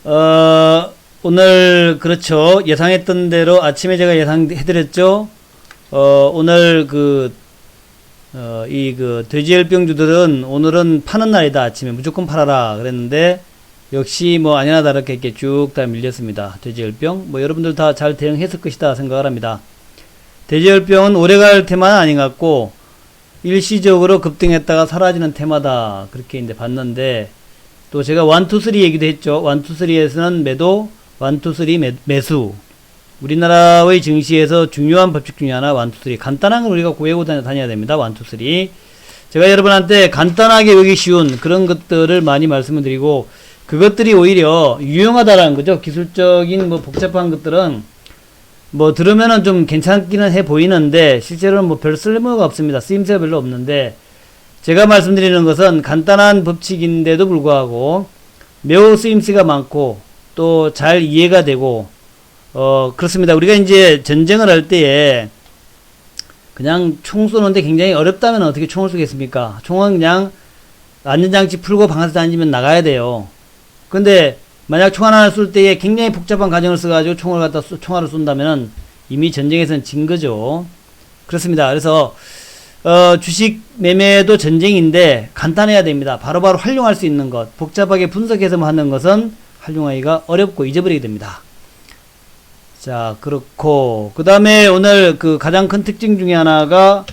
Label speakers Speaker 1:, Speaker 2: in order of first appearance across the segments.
Speaker 1: 오늘, 그렇죠. 예상했던 대로 아침에 제가 예상해드렸죠. 오늘 돼지열병주들은 오늘은 파는 날이다. 아침에 무조건 팔아라. 그랬는데, 역시 아니나 다르게 이렇게 쭉 다 밀렸습니다. 돼지열병. 여러분들 다 잘 대응했을 것이다 생각을 합니다. 돼지열병은 오래갈 테마는 아닌 것 같고, 일시적으로 급등했다가 사라지는 테마다. 그렇게 이제 봤는데, 또 제가 1, 2, 3 얘기도 했죠. 1, 2, 3에서는 매도, 1, 2, 3 매수. 우리나라의 증시에서 중요한 법칙 중에 하나 1, 2, 3. 간단한 걸 우리가 구해고 다녀야 됩니다. 1, 2, 3. 제가 여러분한테 간단하게 외우기 쉬운 그런 것들을 많이 말씀을 드리고, 그것들이 오히려 유용하다라는 거죠. 기술적인 복잡한 것들은 들으면은 좀 괜찮기는 해 보이는데 실제로는 별 쓸모가 없습니다. 쓰임새가 별로 없는데, 제가 말씀드리는 것은 간단한 법칙인데도 불구하고 매우 쓰임새가 많고 또 잘 이해가 되고, 그렇습니다. 우리가 이제 전쟁을 할 때에 그냥 총 쏘는데 굉장히 어렵다면 어떻게 총을 쏘겠습니까? 총은 그냥 안전장치 풀고 방아쇠 다니면 나가야 돼요. 근데 만약 총 하나 쏠 때에 굉장히 복잡한 과정을 써가지고 총알을 쏜다면은 이미 전쟁에서는 진 거죠. 그렇습니다. 그래서 주식 매매도 전쟁인데 간단해야 됩니다. 바로바로 활용할 수 있는 것, 복잡하게 분석해서 하는 것은 활용하기가 어렵고 잊어버리게 됩니다. 자, 그렇고 그 다음에 오늘 가장 큰 특징 중에 하나가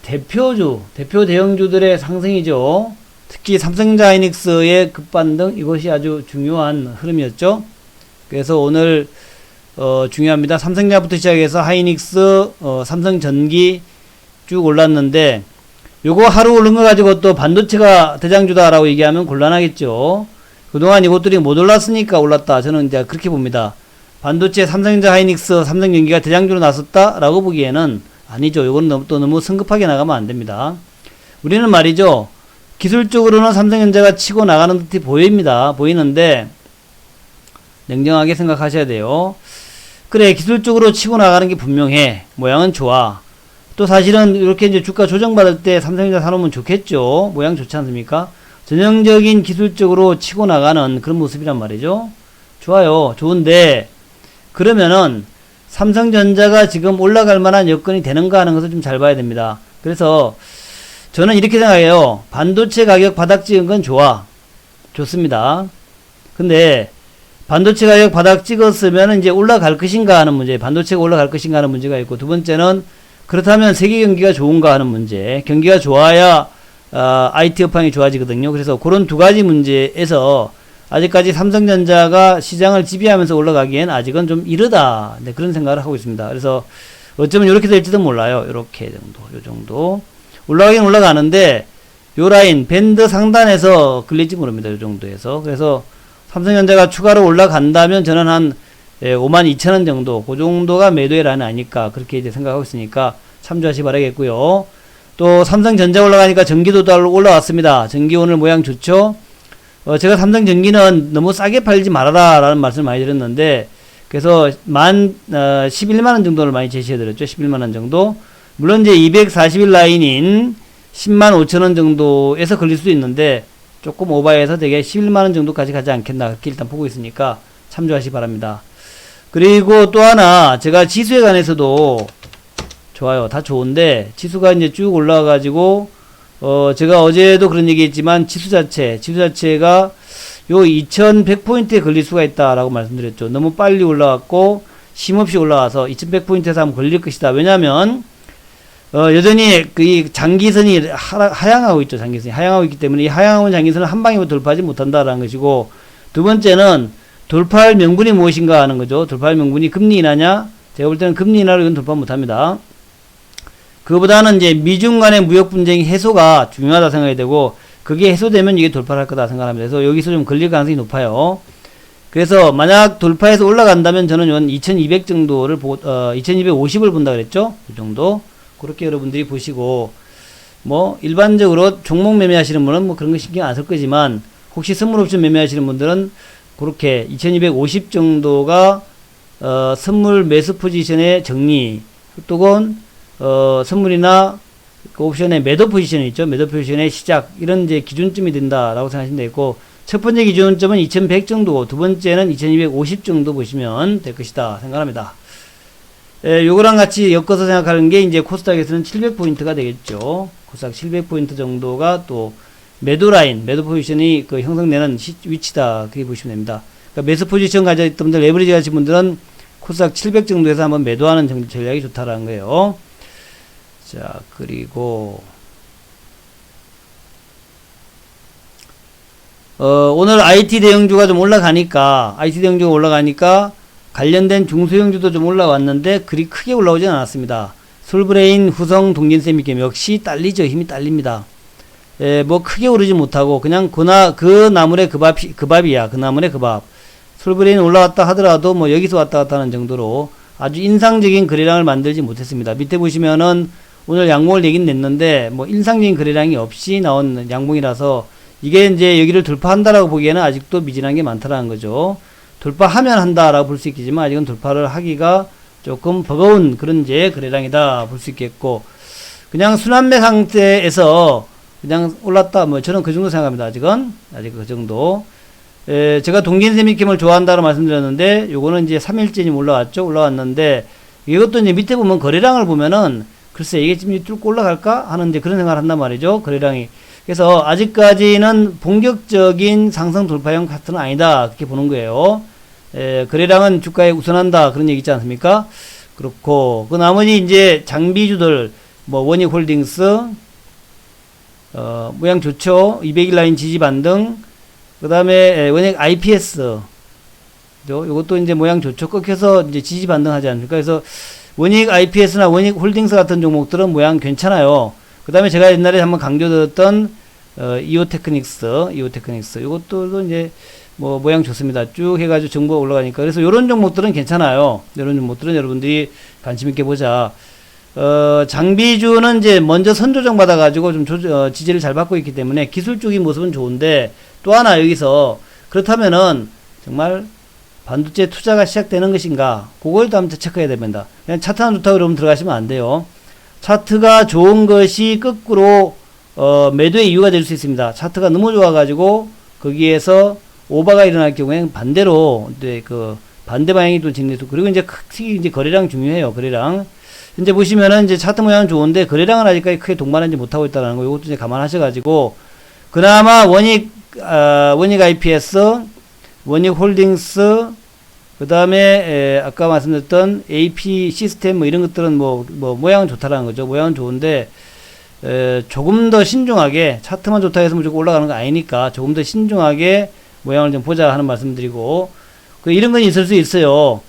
Speaker 1: 대표 대형주들의 상승이죠. 특히 삼성전자 하이닉스의 급반등, 이것이 아주 중요한 흐름이었죠. 그래서 오늘 중요합니다. 삼성전자부터 시작해서 하이닉스, 삼성전기 쭉 올랐는데, 요거 하루 오른 거 가지고 또 반도체가 대장주다라고 얘기하면 곤란하겠죠. 그동안 이것들이 못 올랐으니까 올랐다. 저는 이제 그렇게 봅니다. 반도체, 삼성전자, 하이닉스, 삼성전기가 대장주로 나섰다라고 보기에는 아니죠. 요거는 또 너무 성급하게 나가면 안 됩니다. 우리는 말이죠. 기술적으로는 삼성전자가 치고 나가는 듯이 보이는데, 냉정하게 생각하셔야 돼요. 그래, 기술적으로 치고 나가는 게 분명해. 모양은 좋아. 또 사실은 이렇게 이제 주가 조정받을 때 삼성전자 사놓으면 좋겠죠. 모양 좋지 않습니까? 전형적인 기술적으로 치고 나가는 그런 모습이란 말이죠. 좋아요. 좋은데, 그러면은 삼성전자가 지금 올라갈 만한 여건이 되는가 하는 것을 좀 잘 봐야 됩니다. 그래서 저는 이렇게 생각해요. 반도체 가격 바닥 찍은 건 좋습니다. 근데 반도체 가격 바닥 찍었으면 이제 올라갈 것인가 하는 문제, 반도체가 올라갈 것인가 하는 문제가 있고, 두 번째는 그렇다면 세계 경기가 좋은가 하는 문제. 경기가 좋아야 IT 업황이 좋아지거든요. 그래서 그런 두 가지 문제에서 아직까지 삼성전자가 시장을 지배하면서 올라가기엔 아직은 좀 이르다. 네, 그런 생각을 하고 있습니다. 그래서 어쩌면 이렇게 될지도 몰라요. 이렇게 정도, 요 정도. 올라가긴 올라가는데 요 라인 밴드 상단에서 걸릴지 모릅니다. 요 정도에서. 그래서 삼성전자가 추가로 올라간다면 저는 한 52,000원 정도, 그 정도가 매도의 라인 아닐까 그렇게 이제 생각하고 있으니까 참조하시 바라겠고요. 또 삼성전자 올라가니까 전기도 올라왔습니다. 전기 오늘 모양 좋죠. 제가 삼성전기는 너무 싸게 팔지 말아라 라는 말씀을 많이 드렸는데, 그래서 11만원 정도를 많이 제시해 드렸죠. 11만원 정도. 물론 이제 240일 라인인 105,000원 정도에서 걸릴 수도 있는데, 조금 오버해서 되게 11만원 정도까지 가지 않겠나 그렇게 일단 보고 있으니까 참조하시 바랍니다. 그리고 또 하나, 제가 지수에 관해서도 좋아요. 다 좋은데 지수가 이제 쭉 올라와가지고 제가 어제도 그런 얘기 했지만 지수 자체가 요 2100포인트에 걸릴 수가 있다라고 말씀드렸죠. 너무 빨리 올라왔고 쉼없이 올라와서 2100포인트에서 한번 걸릴 것이다. 왜냐면 여전히 이 장기선이 하향하고 있죠. 장기선이 하향하고 있기 때문에 이 하향하는 장기선을 한 방에 돌파하지 못한다라는 것이고, 두 번째는 돌파할 명분이 무엇인가 하는 거죠. 돌파할 명분이 금리 인하냐? 제가 볼 때는 금리 인하로 이건 돌파 못합니다. 그보다는 이제 미중 간의 무역 분쟁이 해소가 중요하다 생각이 되고, 그게 해소되면 이게 돌파를 할 거다 생각합니다. 그래서 여기서 좀 걸릴 가능성이 높아요. 그래서 만약 돌파해서 올라간다면 저는 한 2200 정도를 2250을 본다 그랬죠? 이 정도. 그렇게 여러분들이 보시고, 일반적으로 종목 매매하시는 분은 그런 거 신경 안 쓸 거지만, 혹시 선물 옵션 매매하시는 분들은 그렇게 2250 정도가 선물 매수 포지션의 정리, 또는 선물이나 그 옵션의 매도 포지션이 있죠. 매도 포지션의 시작, 이런 이제 기준점이 된다라고 생각하시면 되겠고, 첫 번째 기준점은 2100 정도고, 두 번째는 2250 정도 보시면 될 것이다 생각합니다. 요거랑 같이 엮어서 생각하는 게 이제 코스닥에서는 700포인트가 되겠죠. 코스닥 700포인트 정도가 또 매도 라인, 매도 포지션이 그 형성되는 위치다. 그렇게 보시면 됩니다. 그러니까 매수 포지션 가져있던 분들, 레버리지 하신 분들은 코스닥 700 정도에서 한번 매도하는 전략이 좋다라는 거예요. 자, 그리고 오늘 IT 대형주가 좀 올라가니까 관련된 중소형주도 좀 올라왔는데 그리 크게 올라오진 않았습니다. 솔브레인, 후성, 동진세미캠 역시 딸리죠. 힘이 딸립니다. 뭐 크게 오르지 못하고 그냥 그 나물의 그 밥이야. 그 나물의 그 밥. 솔브레인 올라왔다 하더라도 뭐 여기서 왔다 갔다 하는 정도로 아주 인상적인 거래량을 만들지 못했습니다. 밑에 보시면은 오늘 양봉을 내긴 냈는데 뭐 인상적인 거래량이 없이 나온 양봉이라서 이게 이제 여기를 돌파한다라고 보기에는 아직도 미진한 게 많다라는 거죠. 돌파하면 한다라고 볼 수 있겠지만 아직은 돌파를 하기가 조금 버거운 그런 이제 거래량이다 볼 수 있겠고, 그냥 순환매 상태에서 그냥 올랐다 뭐 저는 그 정도 생각합니다. 아직 그 정도. 제가 동진세미캠을 좋아한다고 말씀드렸는데 요거는 이제 3일째니 올라왔는데 이것도 이제 밑에 보면 거래량을 보면은 글쎄 이게 지금 뚫고 올라갈까 하는 이제 그런 생각을 한단 말이죠. 거래량이. 그래서 아직까지는 본격적인 상승 돌파형 파트는 아니다. 그렇게 보는 거예요. 거래량은 주가에 우선한다. 그런 얘기 있지 않습니까? 그렇고, 그 나머지 이제 장비주들, 뭐 원익홀딩스, 모양 좋죠. 200일 라인 지지 반등, 그 다음에 원익 IPS, 요것도 이제 모양 좋죠. 꺾여서 이제 지지 반등하지 않습니까? 그래서 원익 IPS나 원익 홀딩스 같은 종목들은 모양 괜찮아요. 그 다음에 제가 옛날에 한번 강조드렸던 이오테크닉스 이것도 이제 뭐 모양 좋습니다. 쭉 해가지고 정보가 올라가니까. 그래서 요런 종목들은 괜찮아요. 요런 종목들은 여러분들이 관심 있게 보자. 장비주는 이제 먼저 선조정 받아가지고 좀 지지를 잘 받고 있기 때문에 기술적인 모습은 좋은데, 또 하나 여기서 그렇다면은 정말 반도체 투자가 시작되는 것인가, 그걸 또 한번 체크해야 됩니다. 그냥 차트만 좋다고 그러면 들어가시면 안 돼요. 차트가 좋은 것이 거꾸로 매도의 이유가 될 수 있습니다. 차트가 너무 좋아가지고 거기에서 오버가 일어날 경우에는 반대로 그 반대 방향이 또 진행되고, 그리고 이제 특히 이제 거래량 중요해요. 거래량. 현재 보시면은 이제 차트 모양은 좋은데 거래량은 아직까지 크게 동반하지 못하고 있다는 거, 이것도 이제 감안하셔가지고, 그나마 원익 IPS, 원익 홀딩스, 그 다음에 아까 말씀드렸던 AP 시스템 뭐 이런 것들은 뭐 모양은 좋다라는 거죠. 모양은 좋은데 조금 더 신중하게, 차트만 좋다 해서 무조건 올라가는 거 아니니까 조금 더 신중하게 모양을 좀 보자 하는 말씀드리고, 이런 건 있을 수 있어요.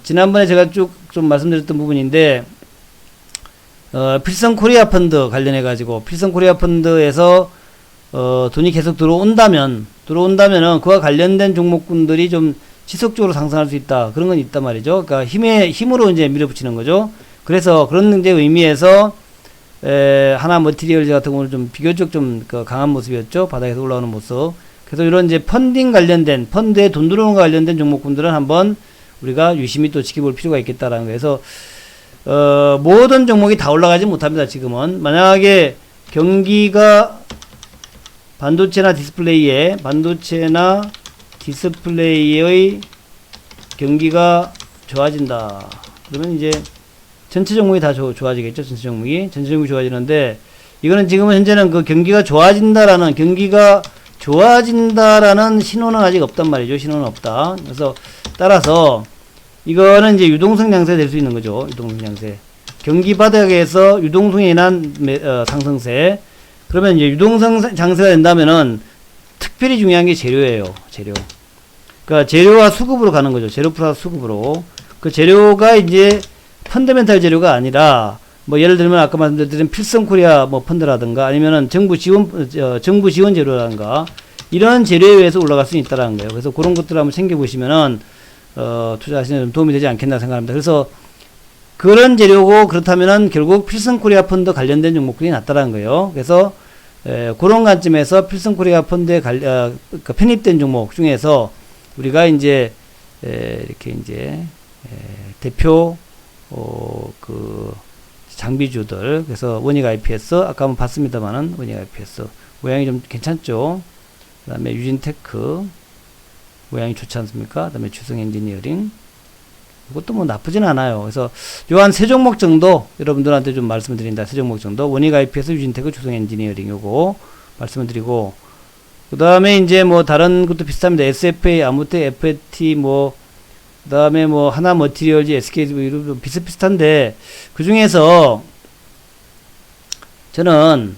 Speaker 1: 지난번에 제가 쭉 좀 말씀드렸던 부분인데, 필성 코리아 펀드 관련해 가지고, 필성 코리아 펀드에서 돈이 계속 들어온다면은 그와 관련된 종목군들이 좀 지속적으로 상승할 수 있다. 그런 건 있단 말이죠. 그러니까 힘으로 이제 밀어붙이는 거죠. 그래서 그런 이제 의미에서 하나 머티리얼즈 같은 경우는 좀 비교적 좀 강한 모습이었죠. 바닥에서 올라오는 모습. 그래서 이런 이제 펀딩 관련된, 펀드에 돈 들어오는 거 관련된 종목군들은 한번 우리가 유심히 또 지켜볼 필요가 있겠다라는 거예요. 그래서 모든 종목이 다 올라가지 못합니다. 지금은 만약에 경기가 반도체나 디스플레이의 경기가 좋아진다. 그러면 이제 전체 종목이 다 좋아지겠죠. 전체 종목이 좋아지는데, 이거는 지금은 현재는 그 경기가 좋아진다라는 신호는 아직 없단 말이죠. 신호는 없다. 그래서 따라서 이거는 이제 유동성 양세 될 수 있는 거죠. 유동성 양세. 경기 바닥에서 유동성에 인한 상승세. 그러면 이제 유동성 장세가 된다면은 특별히 중요한 게 재료예요. 재료. 그러니까 재료와 수급으로 가는 거죠. 재료 플러스 수급으로. 그 재료가 이제 펀더멘탈 재료가 아니라, 뭐 예를 들면 아까 말씀드린 필성 코리아 뭐 펀드라든가, 아니면은 정부 지원 재료라든가, 이런 재료에 의해서 올라갈 수 있다라는 거예요. 그래서 그런 것들을 한번 챙겨보시면은 투자하시는 데 좀 도움이 되지 않겠나 생각합니다. 그래서 그런 재료고, 그렇다면은 결국 필성 코리아 펀드 관련된 종목들이 낫다라는 거예요. 그래서 그런 관점에서 필성 코리아 펀드에 편입된 종목 중에서 우리가 이제 이렇게 이제 대표 그 장비주들, 그래서 원익 IPS 아까 한번 봤습니다만은 원익 IPS 모양이 좀 괜찮죠. 그 다음에 유진테크, 모양이 좋지 않습니까? 그 다음에 주성 엔지니어링. 이것도 뭐 나쁘진 않아요. 그래서 요 한 세 종목 정도 여러분들한테 좀 말씀을 드린다. 세 종목 정도. 원익 IP에서 유진테크, 주성 엔지니어링 요거 말씀을 드리고, 그 다음에 이제 뭐 다른 것도 비슷합니다. SFA, 아무튼 FAT 뭐, 그 다음에 뭐 하나 머티리얼즈, SK도 뭐 비슷비슷한데, 그 중에서 저는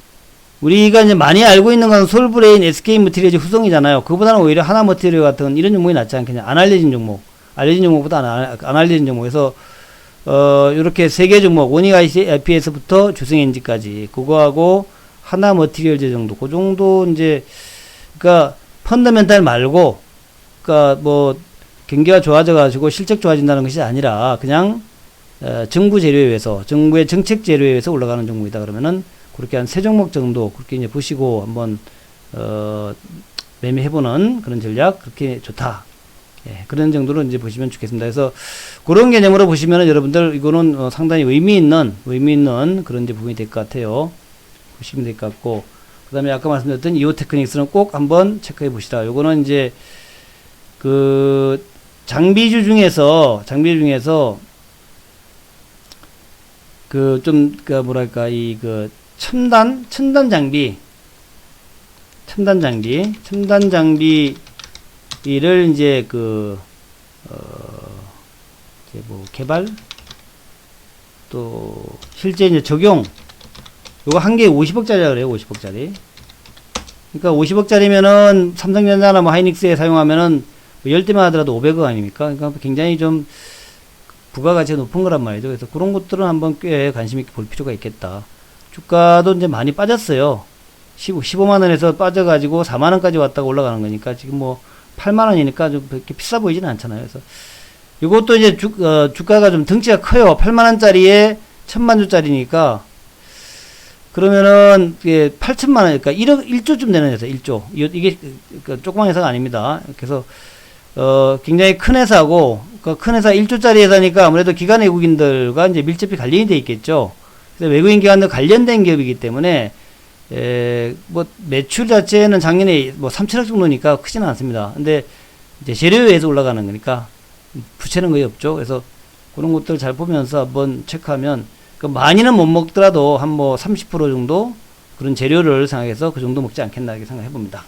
Speaker 1: 우리가 이제 많이 알고 있는 건 솔브레인, SK 머티리얼즈, 후성이잖아요. 그보다는 오히려 하나 머티리얼 같은 이런 종목이 낫지 않겠냐. 안 알려진 종목. 알려진 종목보다 안 알려진 종목에서, 요렇게 세 개 종목, 원익 IP에서부터 주성 엔지까지, 그거하고 하나 머티리얼즈 정도, 그 정도 이제, 그니까, 펀더멘탈 말고, 그니까 뭐, 경기가 좋아져가지고 실적 좋아진다는 것이 아니라, 그냥, 정부 재료에 의해서, 정부의 정책 재료에 의해서 올라가는 종목이다 그러면은, 그렇게 한 세 종목 정도, 그렇게 이제 보시고 한번, 매매해보는 그런 전략, 그렇게 좋다. 예, 그런 정도로 이제 보시면 좋겠습니다. 그래서 그런 개념으로 보시면은 여러분들 이거는 상당히 의미 있는 그런 이제 부분이 될 것 같아요. 보시면 될 것 같고, 그 다음에 아까 말씀드렸던 이오테크닉스는 꼭 한번 체크해 보시라. 요거는 이제 그 장비주 중에서 그 좀 그 뭐랄까 이 그 첨단 장비를 이제 이제 뭐 개발 또 실제 이제 적용, 요거 한 개에 50억짜리라 그래요. 50억짜리. 그러니까 50억짜리면은 삼성전자나 뭐 하이닉스에 사용하면은 뭐 10대만 하더라도 500억 아닙니까? 그러니까 굉장히 좀 부가가치가 높은 거란 말이죠. 그래서 그런 것들은 한번 꽤 관심 있게 볼 필요가 있겠다. 주가도 이제 많이 빠졌어요. 15만원에서 빠져가지고 4만원까지 왔다가 올라가는 거니까 지금 뭐 8만원이니까 좀 그렇게 비싸 보이지는 않잖아요. 그래서 이것도 이제 주가가 좀 덩치가 커요. 8만원짜리에 1000만주짜리니까 그러면은 이게 8천만원, 그러니까 1조쯤 되는 회사, 1조. 이게 조그만 회사가 아닙니다. 그래서 굉장히 큰 회사고, 그 큰 회사 1조짜리 회사니까 아무래도 기관 외국인들과 이제 밀접히 관련이 돼 있겠죠. 그래서 외국인 기관들 관련된 기업이기 때문에 뭐 매출 자체는 작년에 뭐 3천억 정도니까 크지는 않습니다. 근데 이제 재료에 의해서 올라가는 거니까 부채는 거의 없죠. 그래서 그런 것들 잘 보면서 한번 체크하면, 그 많이는 못 먹더라도 한 뭐 30% 정도 그런 재료를 생각해서 그 정도 먹지 않겠나 이렇게 생각해 봅니다.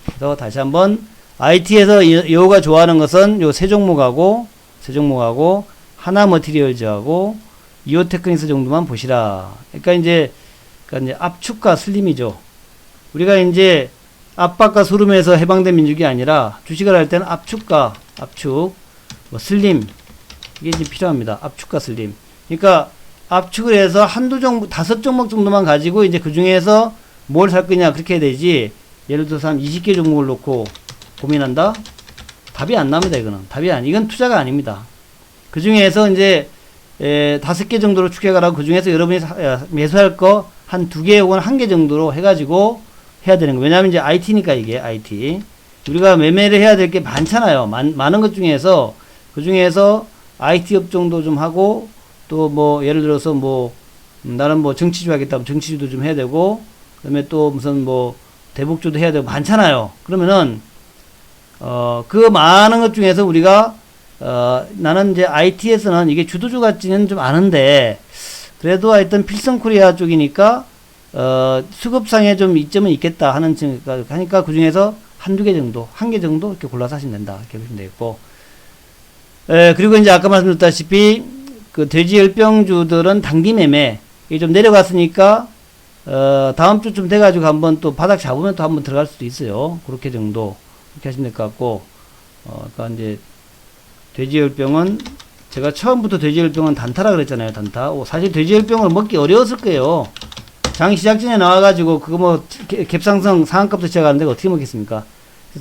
Speaker 1: 그래서 다시 한번 IT에서 여우가 좋아하는 것은 요 세 종목하고 하나 머티리얼즈하고 이오테크닉스 정도만 보시라. 그러니까 이제 압축과 슬림이죠. 우리가 이제 압박과 소름에서 해방된 민족이 아니라 주식을 할 때는 압축, 뭐 슬림, 이게 이제 필요합니다. 압축과 슬림. 그러니까 압축을 해서 한두 종목, 5종목 정도만 가지고 이제 그 중에서 뭘 살 거냐 그렇게 해야 되지. 예를 들어서 한 20개 종목을 놓고 고민한다? 답이 안 납니다, 이거는. 이건 투자가 아닙니다. 그 중에서 이제 5개 정도로 축해가라고, 그 중에서 여러분이 매수할 거 한 2개 혹은 1개 정도로 해가지고 해야 되는 거. 왜냐하면 이제 IT니까 이게 IT. 우리가 매매를 해야 될 게 많잖아요. 많은 것 중에서, 그 중에서 IT 업종도 좀 하고, 또 뭐 예를 들어서 뭐 나는 뭐 정치주 하겠다면 정치주도 좀 해야 되고, 그다음에 또 무슨 뭐 대북주도 해야 되고 많잖아요. 그러면은 그 많은 것 중에서 우리가 나는 이제 IT에서는 이게 주도주 같지는 좀 않은데, 그래도 하여튼 필성코리아 쪽이니까 수급상에 좀 이점은 있겠다 하니까 그 중에서 한두 개 정도, 1개 정도 이렇게 골라서 하시면 된다 이렇게 보시면 되겠고, 그리고 이제 아까 말씀드렸다시피 그 돼지 열병주들은 단기 매매, 이게 좀 내려갔으니까 다음 주쯤 돼가지고 한번 또 바닥 잡으면 또 한번 들어갈 수도 있어요. 그렇게 정도 이렇게 하시면 될 것 같고, 그러니까 이제 돼지열병은 제가 처음부터 돼지열병은 단타라 그랬잖아요. 단타. 사실 돼지열병을 먹기 어려웠을 거예요. 장 시작 전에 나와가지고 그거 뭐 갭상승 상한값도 시작하는데 어떻게 먹겠습니까?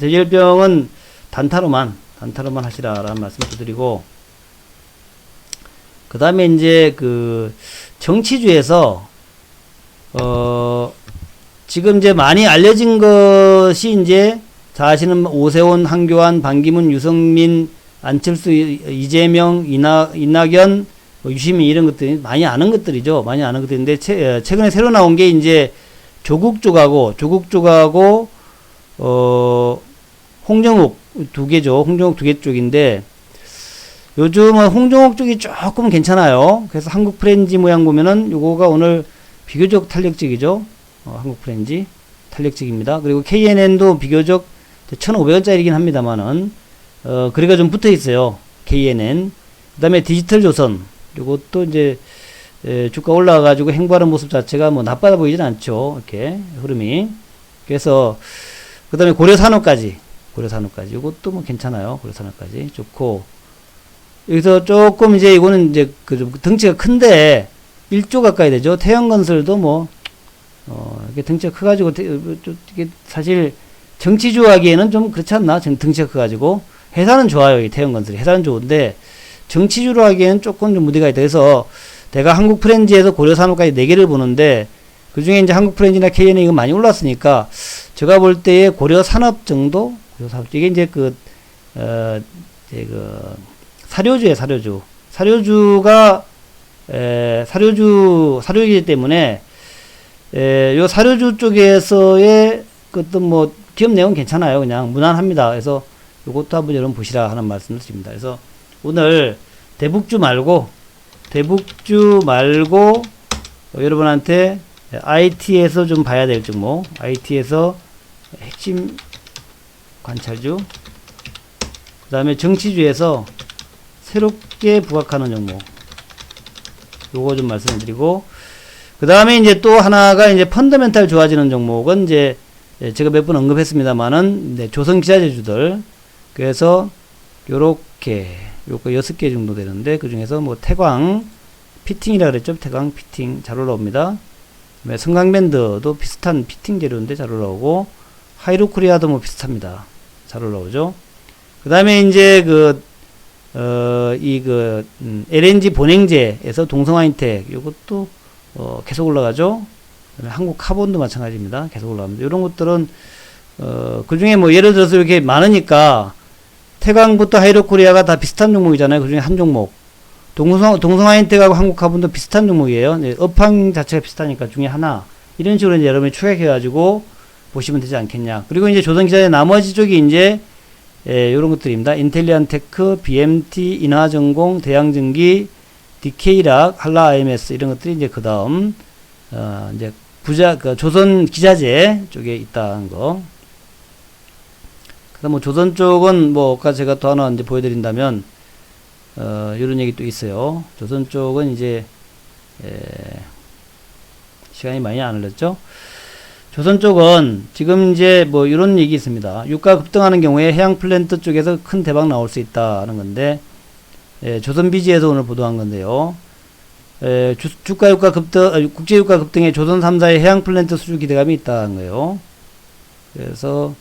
Speaker 1: 돼지열병은 단타로만 하시라라는 말씀을 드리고, 그 다음에 이제 그 정치주에서 지금 이제 많이 알려진 것이 이제 다 아시는 오세훈, 한교안, 반기문, 유승민, 안철수, 이재명, 이낙연, 유시민 이런 것들이 많이 아는 것들이죠. 많이 아는 것들인데 최근에 새로 나온 게 이제 조국 쪽하고 홍정욱 두 개죠. 홍정욱 두 개 쪽인데, 요즘은 홍정욱 쪽이 조금 괜찮아요. 그래서 한국 프렌지 모양 보면은 요거가 오늘 비교적 탄력적이죠. 한국 프렌지 탄력적입니다. 그리고 KNN도 비교적 1,500원짜리긴 합니다만은, 거래가 좀 붙어 있어요. KNN. 그 다음에 디지털 조선. 요것도 이제, 주가 올라와가지고 행보하는 모습 자체가 뭐 나빠 보이진 않죠. 이렇게, 흐름이. 그래서, 그 다음에 고려산업까지. 요것도 뭐 괜찮아요. 고려산업까지. 좋고. 여기서 조금 이제 이거는 이제 그 덩치가 큰데, 1조 가까이 되죠. 태양건설도 뭐, 이게 덩치가 커가지고, 이게 사실 정치주 하기에는 좀 그렇지 않나? 덩치가 커가지고. 회사는 좋아요. 이 태양건설이. 회사는 좋은데, 정치주로 하기에는 조금 좀 무리가 있다. 그래서 내가 한국 프렌지에서 고려산업까지 4개를 보는데, 그 중에 이제 한국 프렌지나 KN이 이거 많이 올랐으니까, 제가 볼 때에 고려산업 정도? 이게 이제 사료주예요, 사료주. 사료주이기 때문에, 요 사료주 쪽에서의 어떤 뭐, 기업 내용 괜찮아요. 그냥 무난합니다. 그래서 요것도 한번 여러분 보시라 하는 말씀을 드립니다. 그래서 오늘 대북주 말고 여러분한테 IT에서 좀 봐야 될 종목, IT에서 핵심 관찰주, 그 다음에 정치주에서 새롭게 부각하는 종목, 요거 좀 말씀을 드리고, 그 다음에 이제 또 하나가 이제 펀더멘탈 좋아지는 종목은 이제 제가 몇 번 언급했습니다만은 조선 기자재주들. 그래서 요렇게 요거 6개 정도 되는데, 그 중에서 뭐 태광 피팅이라 그랬죠. 태광 피팅 잘 올라옵니다. 성강밴드도 비슷한 피팅 재료인데 잘 올라오고, 하이루코리아도 뭐 비슷합니다. 잘 올라오죠. 그 다음에 이제 LNG 본행제에서 동성화인텍 요것도 계속 올라가죠. 한국 카본도 마찬가지입니다. 계속 올라갑니다. 이런 것들은 그 중에 뭐 예를 들어서 이렇게 많으니까 태광부터 하이로코리아가 다 비슷한 종목이잖아요. 그 중에 한 종목. 동성화인텍하고 한국카본도 비슷한 종목이에요. 업황 자체가 비슷하니까 중에 하나. 이런 식으로 이제 여러분이 추격해가지고 보시면 되지 않겠냐. 그리고 이제 조선기자의 나머지 쪽이 이제 요런 것들입니다. 인텔리안테크, BMT, 인하전공, 대양전기, DK락, 한라 IMS 이런 것들이 이제 그 다음 이제 조선 기자재 쪽에 있다는 거. 그다음 뭐 조선 쪽은 뭐 아까 제가 또 하나 이제 보여드린다면 이런 얘기 또 있어요. 조선 쪽은 이제 시간이 많이 안 흘렀죠. 조선 쪽은 지금 이제 뭐 이런 얘기 있습니다. 유가 급등하는 경우에 해양 플랜트 쪽에서 큰 대박 나올 수 있다는 건데, 조선 비지에서 오늘 보도한 건데요. 주가 유가 급등, 국제 유가 급등에 조선 3사의 해양 플랜트 수주 기대감이 있다는 거예요. 그래서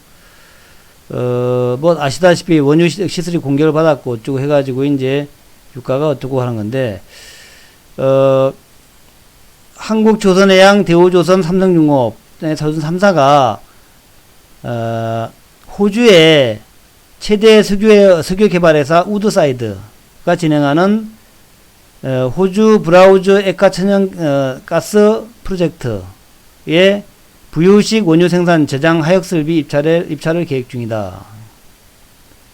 Speaker 1: 뭐 아시다시피 원유 시설이 공개를 받았고 어쩌고 해가지고 이제 유가가 어쩌고 하는 건데, 한국 조선해양, 대우조선, 삼성중공업, 조선 3사가 호주의 최대 석유 개발회사 우드사이드가 진행하는 호주 브라우즈 액화 천연 가스 프로젝트에 부유식 원유 생산 저장 하역 설비 입찰을 계획 중이다.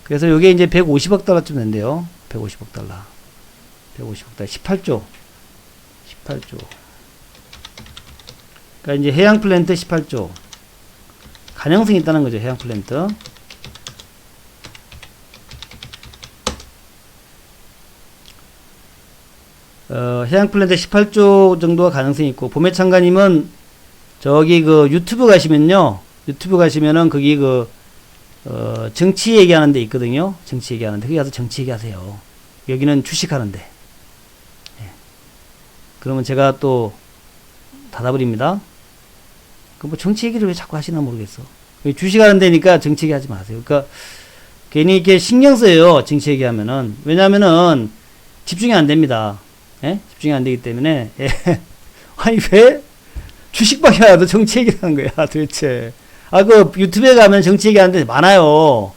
Speaker 1: 그래서 요게 이제 150억 달러쯤 된대요. 150억 달러. 18조. 그러니까 이제 해양 플랜트 18조. 가능성이 있다는 거죠. 해양 플랜트. 해양 플랜트 18조 정도가 가능성이 있고, 보매창가님은 저기 유튜브 가시면요. 유튜브 가시면은 거기 정치 얘기하는 데 있거든요. 정치 얘기하는데. 거기 가서 정치 얘기하세요. 여기는 주식하는데. 예. 그러면 제가 또 닫아버립니다. 뭐 정치 얘기를 왜 자꾸 하시나 모르겠어. 주식하는 데니까 정치 얘기 하지 마세요. 그러니까 괜히 이렇게 신경 써요. 정치 얘기하면은. 왜냐면은 집중이 안 됩니다. 예? 집중이 안 되기 때문에. 예. 아니 왜 주식밖에 안 하도 정치 얘기를 하는 거야 도대체. 유튜브에 가면 정치 얘기하는 데 많아요.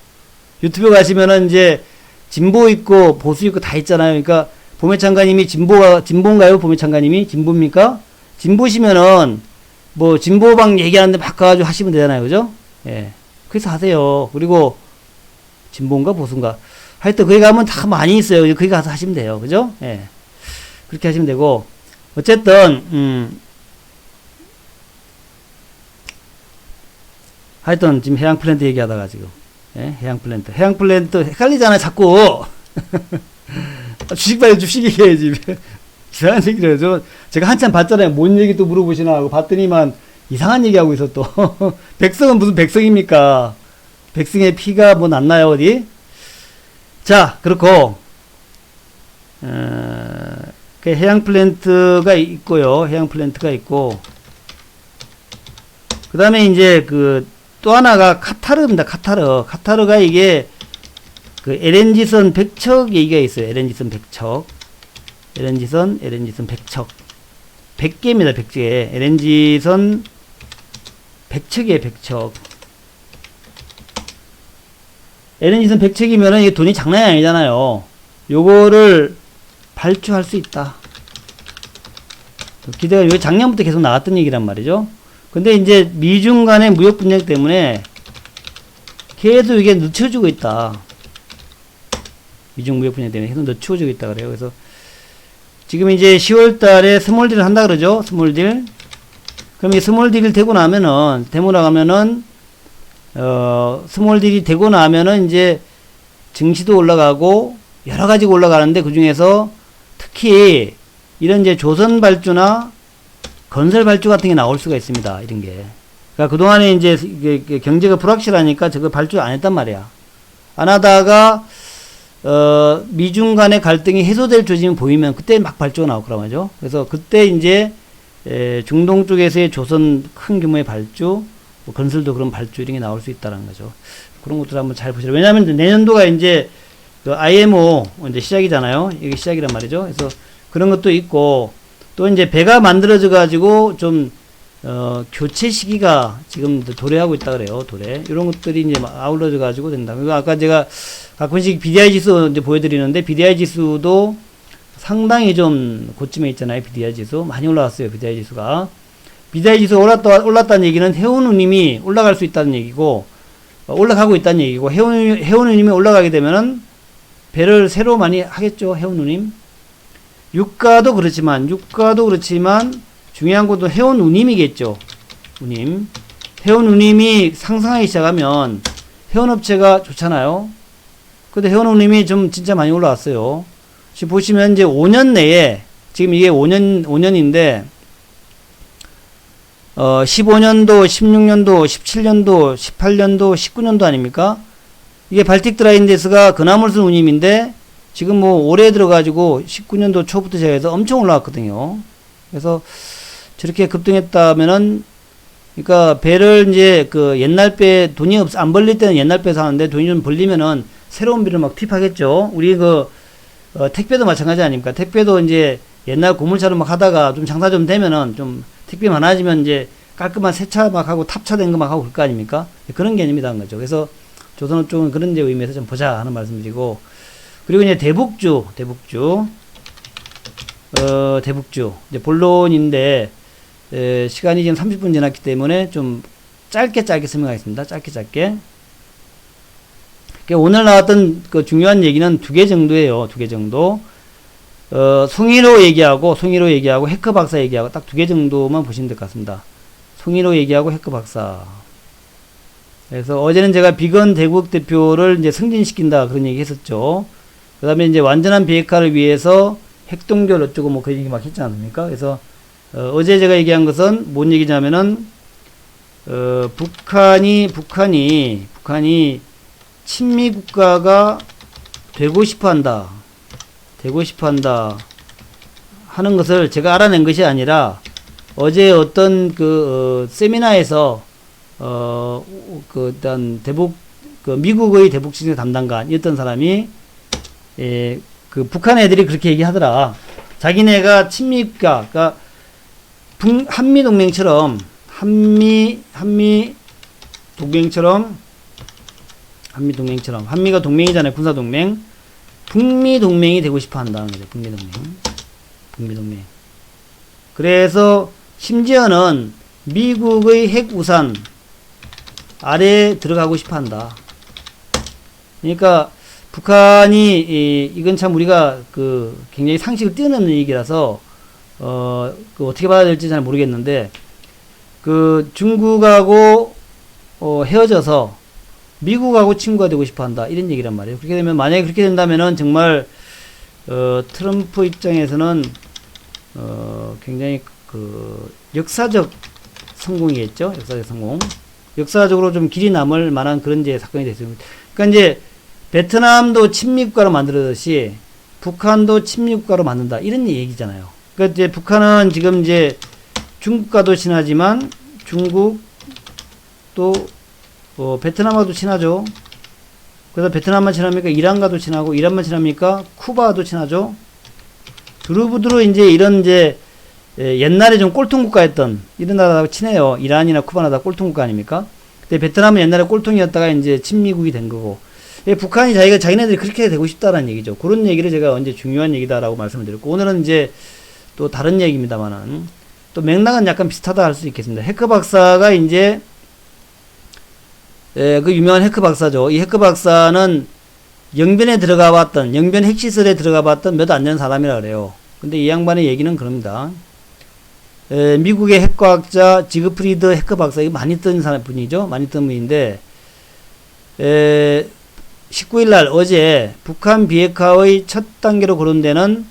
Speaker 1: 유튜브 가시면은 이제 진보 있고 보수 있고 다 있잖아요. 그러니까 보매창가님이 진보인가요? 보매창가님이 진보입니까? 진보시면은 뭐 진보방 얘기하는데 막 가가지고 하시면 되잖아요. 그죠? 예. 거기서 하세요. 그리고 진보인가 보수인가 하여튼 거기 가면 다 많이 있어요. 거기 가서 하시면 돼요. 그죠? 예. 그렇게 하시면 되고 어쨌든 하여튼 지금 해양 플랜트 얘기하다가 지금 예? 해양 플랜트 헷갈리잖아요. 자꾸 주식 봐요. 주식 얘기해야지. 이상한 얘기를 해서 제가 한참 봤잖아요. 뭔 얘기 또 물어보시나 하고 봤더니만 이상한 얘기하고 있어 또. 백성은 무슨 백성입니까? 백성의 피가 뭐 났나요 어디? 자 그렇고 그 해양 플랜트가 있고요. 해양 플랜트가 있고 그 다음에 이제 그 또 하나가 카타르입니다. 카타르가 이게 그 LNG선 백척 얘기가 있어요. LNG선 백척. LNG선 백척. 100개입니다. 100개. LNG선 백척이에요. 백척. LNG선 백척이면은 이게 돈이 장난이 아니잖아요. 요거를 발주할 수 있다. 기대가 이거 작년부터 계속 나왔던 얘기란 말이죠. 근데 이제 미중 간의 무역 분쟁 때문에 계속 이게 늦춰지고 있다. 미중 무역 분쟁 때문에 계속 늦춰지고 있다 그래요. 그래서 지금 이제 10월 달에 스몰 딜을 한다 그러죠. 스몰 딜. 그럼 이 스몰 딜이 되고 나면은, 스몰 딜이 되고 나면은 이제 증시도 올라가고 여러 가지가 올라가는데 그 중에서 특히 이런 이제 조선 발주나 건설 발주 같은 게 나올 수가 있습니다. 이런 게. 그러니까 그동안에 이제 경제가 불확실하니까 저거 발주 안 했단 말이야. 안 하다가, 미중 간의 갈등이 해소될 조짐이 보이면 그때 막 발주가 나올 거란 말이죠. 그래서 그때 이제, 중동 쪽에서의 조선 큰 규모의 발주, 뭐 건설도 그런 발주 이런 게 나올 수 있다는 거죠. 그런 것들 한번 잘 보시라. 왜냐하면 내년도가 이제 그 IMO 이제 시작이잖아요. 이게 시작이란 말이죠. 그래서 그런 것도 있고, 또 이제 배가 만들어져 가지고 좀 교체 시기가 지금 도래하고 있다 그래요. 도래. 이런 것들이 이제 아울러져 가지고 된다. 그리고 아까 제가 가끔씩 BDI 지수 이제 보여드리는데 BDI 지수도 상당히 좀 고점에 있잖아요. BDI 지수 많이 올라왔어요. BDI 지수가. BDI 지수 올랐다는 얘기는 해운우님이 올라갈 수 있다는 얘기고 올라가고 있다는 얘기고 해운우님이 올라가게 되면은 배를 새로 많이 하겠죠. 해운우님. 유가도 그렇지만 중요한 것도 해운우님이겠죠. 우님. 해운우님이 상승하기 시작하면 해운업체가 좋잖아요. 근데 해운우님이 좀 진짜 많이 올라왔어요. 지금 보시면 이제 5년 내에 지금 이게 5년인데 15년도, 16년도, 17년도, 18년도, 19년도 아닙니까? 이게 발틱 드라인데스가 그나물순 운임인데 지금 뭐 올해 들어가지고 19년도 초부터 시작해서 엄청 올라왔거든요. 그래서 저렇게 급등했다면은 그러니까 배를 이제 그 옛날 배 돈이 안 벌릴 때는 옛날 배 사는데 돈이 좀 벌리면은 새로운 배를 막 투입하겠죠. 우리 택배도 마찬가지 아닙니까? 택배도 이제 옛날 고물차로 막 하다가 좀 장사 좀 되면은 좀 택배 많아지면 이제 깔끔한 새 차 막 하고 탑차 된 거 막 하고 그럴 거 아닙니까? 그런 개념이다 한 거죠. 그래서 조선업 쪽은 그런 데 의미에서 좀 보자 하는 말씀드리고 그리고 이제 대북주 이제 본론인데 시간이 지금 30분 지났기 때문에 좀 짧게 설명하겠습니다. 짧게. 오늘 나왔던 그 중요한 얘기는 2개 정도예요. 2개 정도. 송일호 얘기하고 해커 박사 얘기하고 딱 2개 정도만 보시면 될 것 같습니다. 송일호 얘기하고 해커 박사. 그래서 어제는 제가 비건 대국 대표를 이제 승진시킨다 그런 얘기 했었죠. 그 다음에 이제 완전한 비핵화를 위해서 핵동결 어쩌고 뭐 그 얘기 막 했지 않습니까? 그래서 어제 제가 얘기한 것은 뭔 얘기냐면은 북한이 친미 국가가 되고 싶어 한다 하는 것을 제가 알아낸 것이 아니라 어제 어떤 세미나에서 일단 미국의 대북 정책 담당관이었던 사람이 북한 애들이 그렇게 얘기하더라. 자기네가 친미국가, 그러니까 한미 동맹처럼 한미가 동맹이잖아요. 군사 동맹. 북미 동맹이 되고 싶어 한다는 거죠. 북미 동맹. 그래서 심지어는 미국의 핵 우산 아래에 들어가고 싶어 한다. 그러니까 북한이 이건 참 우리가 굉장히 상식을 뛰어넘는 얘기라서 어떻게 봐야 될지 잘 모르겠는데 중국하고 헤어져서 미국하고 친구가 되고 싶어 한다 이런 얘기란 말이에요. 그렇게 되면 만약에 그렇게 된다면은 정말 트럼프 입장에서는 굉장히 역사적 성공이겠죠. 역사적 성공. 역사적으로 좀 길이 남을 만한 그런 이제 사건이 됐습니다. 그러니까 이제 베트남도 친미국가로 만들었듯이 북한도 친미국가로 만든다 이런 얘기잖아요. 그러니까 이제 북한은 지금 이제 중국과도 친하지만 중국 또 베트남과도 친하죠. 그래서 베트남만 친합니까? 이란과도 친하고 이란만 친합니까? 쿠바도 친하죠. 두루두루 이제 이런 이제 옛날에 좀 꼴통국가였던 이런 나라하고 친해요. 이란이나 쿠바나 다 꼴통국가 아닙니까? 근데 베트남은 옛날에 꼴통이었다가 이제 친미국이 된 거고. 북한이 자기네들이 그렇게 되고 싶다라는 얘기죠. 그런 얘기를 제가 언제 중요한 얘기다라고 말씀을 드렸고, 오늘은 이제 또 다른 얘기입니다만은, 또 맥락은 약간 비슷하다 할 수 있겠습니다. 해커 박사가 이제, 그 유명한 해커 박사죠. 이 해커 박사는 영변에 들어가 봤던, 영변 핵시설에 들어가 봤던 몇 안 되는 사람이라 그래요. 근데 이 양반의 얘기는 그럽니다. 미국의 핵과학자 지그프리드 해커 박사, 이거 많이 뜬 분이죠. 많이 뜬 분인데, 19일날 어제 북한 비핵화의 첫 단계로 거론되는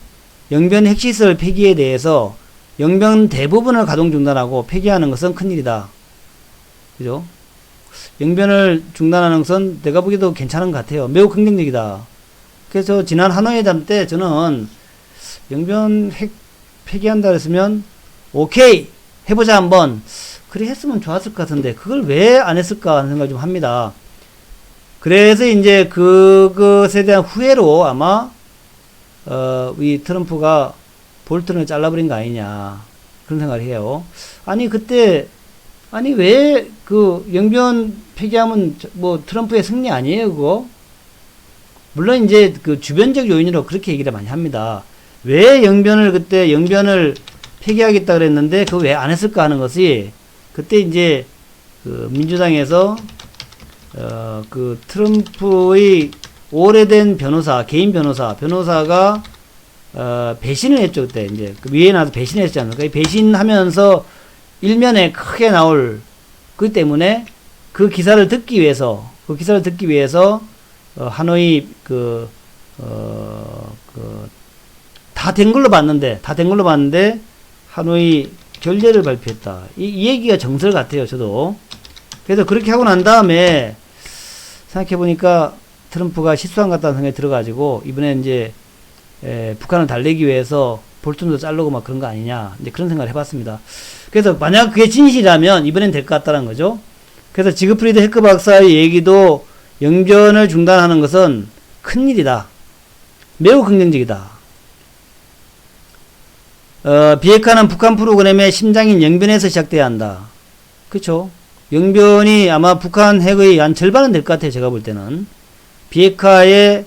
Speaker 1: 영변 핵시설 폐기에 대해서 영변 대부분을 가동 중단하고 폐기하는 것은 큰일이다. 그죠? 영변을 중단하는 것은 내가 보기에도 괜찮은 것 같아요. 매우 긍정적이다. 그래서 지난 하노이 회담 때 저는 영변 핵 폐기한다 그랬으면 오케이 해보자 한번 그래 했으면 좋았을 것 같은데 그걸 왜 안 했을까 하는 생각을 좀 합니다. 그래서 이제 그것에 대한 후회로 아마 이 트럼프가 볼턴을 잘라버린 거 아니냐 그런 생각을 해요. 아니 그때 아니 왜 영변 폐기하면 뭐 트럼프의 승리 아니에요 그거? 물론 이제 주변적 요인으로 그렇게 얘기를 많이 합니다. 왜 그때 영변을 폐기하겠다 그랬는데 그거 왜 안 했을까 하는 것이 그때 이제 민주당에서 트럼프의 오래된 개인 변호사가 배신을 했죠. 그때 이제 위에 나와서 배신했지 않습니까? 배신하면서 일면에 크게 나올 그 때문에 그 기사를 듣기 위해서 하노이 다 된 걸로 봤는데 하노이 결례를 발표했다. 이 얘기가 정설 같아요. 저도. 그래서 그렇게 하고 난 다음에 생각해보니까 트럼프가 실수한 것 같다는 생각이 들어가지고 이번에 이제 북한을 달래기 위해서 볼튼도 자르고 막 그런 거 아니냐 이제 그런 생각을 해봤습니다. 그래서 만약 그게 진실이라면 이번엔 될 것 같다는 거죠. 그래서 지그프리드 해커 박사의 얘기도 영변을 중단하는 것은 큰일이다. 매우 긍정적이다. 비핵화는 북한 프로그램의 심장인 영변에서 시작돼야 한다. 그쵸? 영변이 아마 북한 핵의 한 절반은 될 것 같아요. 제가 볼 때는. 비핵화는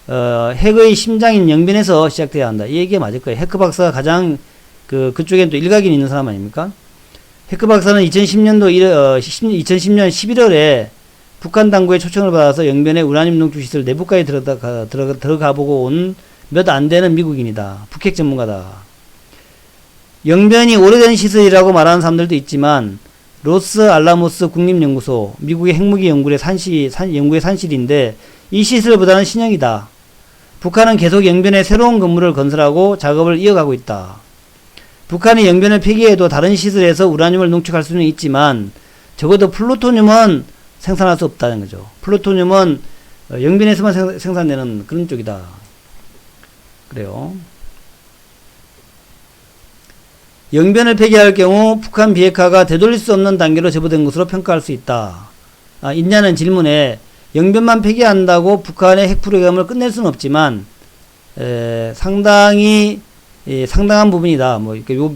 Speaker 1: 핵의 심장인 영변에서 시작돼야 한다. 이 얘기가 맞을 거예요. 해커 박사가 가장 그쪽엔 또 일각이 있는 사람 아닙니까? 해커 박사는 2010년 11월에 북한 당국의 초청을 받아서 영변의 우라늄 농축 시설 내부까지 들어가 보고 온 몇 안 되는 미국인이다. 북핵 전문가다. 영변이 오래된 시설이라고 말하는 사람들도 있지만 로스 알라모스 국립연구소, 미국의 핵무기 연구의 산실인데 이 시설보다는 신형이다. 북한은 계속 영변에 새로운 건물을 건설하고 작업을 이어가고 있다. 북한이 영변을 폐기해도 다른 시설에서 우라늄을 농축할 수는 있지만 적어도 플루토늄은 생산할 수 없다는 거죠. 플루토늄은 영변에서만 생산되는 그런 쪽이다. 그래요. 영변을 폐기할 경우 북한 비핵화가 되돌릴 수 없는 단계로 접어든 것으로 평가할 수 있다. 있냐는 질문에 영변만 폐기한다고 북한의 핵 프로그램을 끝낼 수는 없지만 상당한 부분이다. 뭐 요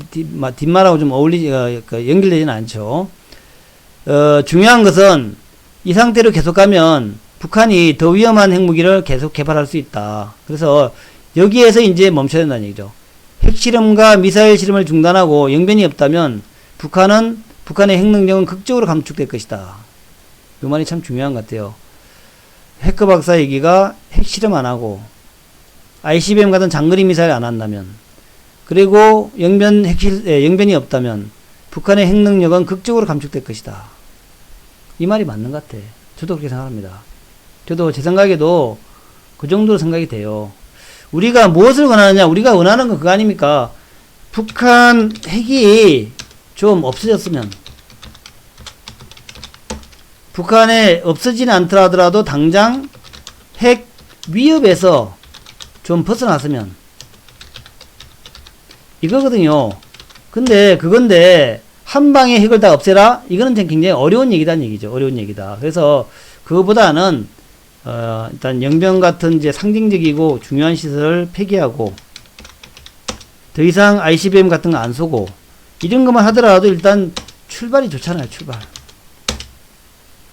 Speaker 1: 뒷말하고 좀 연결되지는 않죠. 중요한 것은 이 상태로 계속 가면 북한이 더 위험한 핵무기를 계속 개발할 수 있다. 그래서 여기에서 이제 멈춰야 된다는 얘기죠. 핵실험과 미사일 실험을 중단하고 영변이 없다면 북한은 북한의 핵 능력은 극적으로 감축될 것이다. 이 말이 참 중요한 것 같아요. 해커 박사 얘기가 핵 실험 안 하고 ICBM 같은 장거리 미사일 안 한다면, 그리고 영변이 없다면 북한의 핵 능력은 극적으로 감축될 것이다. 이 말이 맞는 것 같아. 저도 그렇게 생각합니다. 저도 제 생각에도 그 정도로 생각이 돼요. 우리가 무엇을 원하느냐? 우리가 원하는 건 그거 아닙니까? 북한 핵이 좀 없어졌으면, 북한에 없어지는 않더라 하더라도 당장 핵 위협에서 좀 벗어났으면, 이거거든요. 그건데 한 방에 핵을 다 없애라? 이거는 굉장히 어려운 얘기다는 얘기죠. 어려운 얘기다. 그래서 그거보다는 일단 영변 같은 이제 상징적이고 중요한 시설을 폐기하고, 더 이상 ICBM 같은 거 안 쏘고, 이런 것만 하더라도 일단 출발이 좋잖아요. 출발.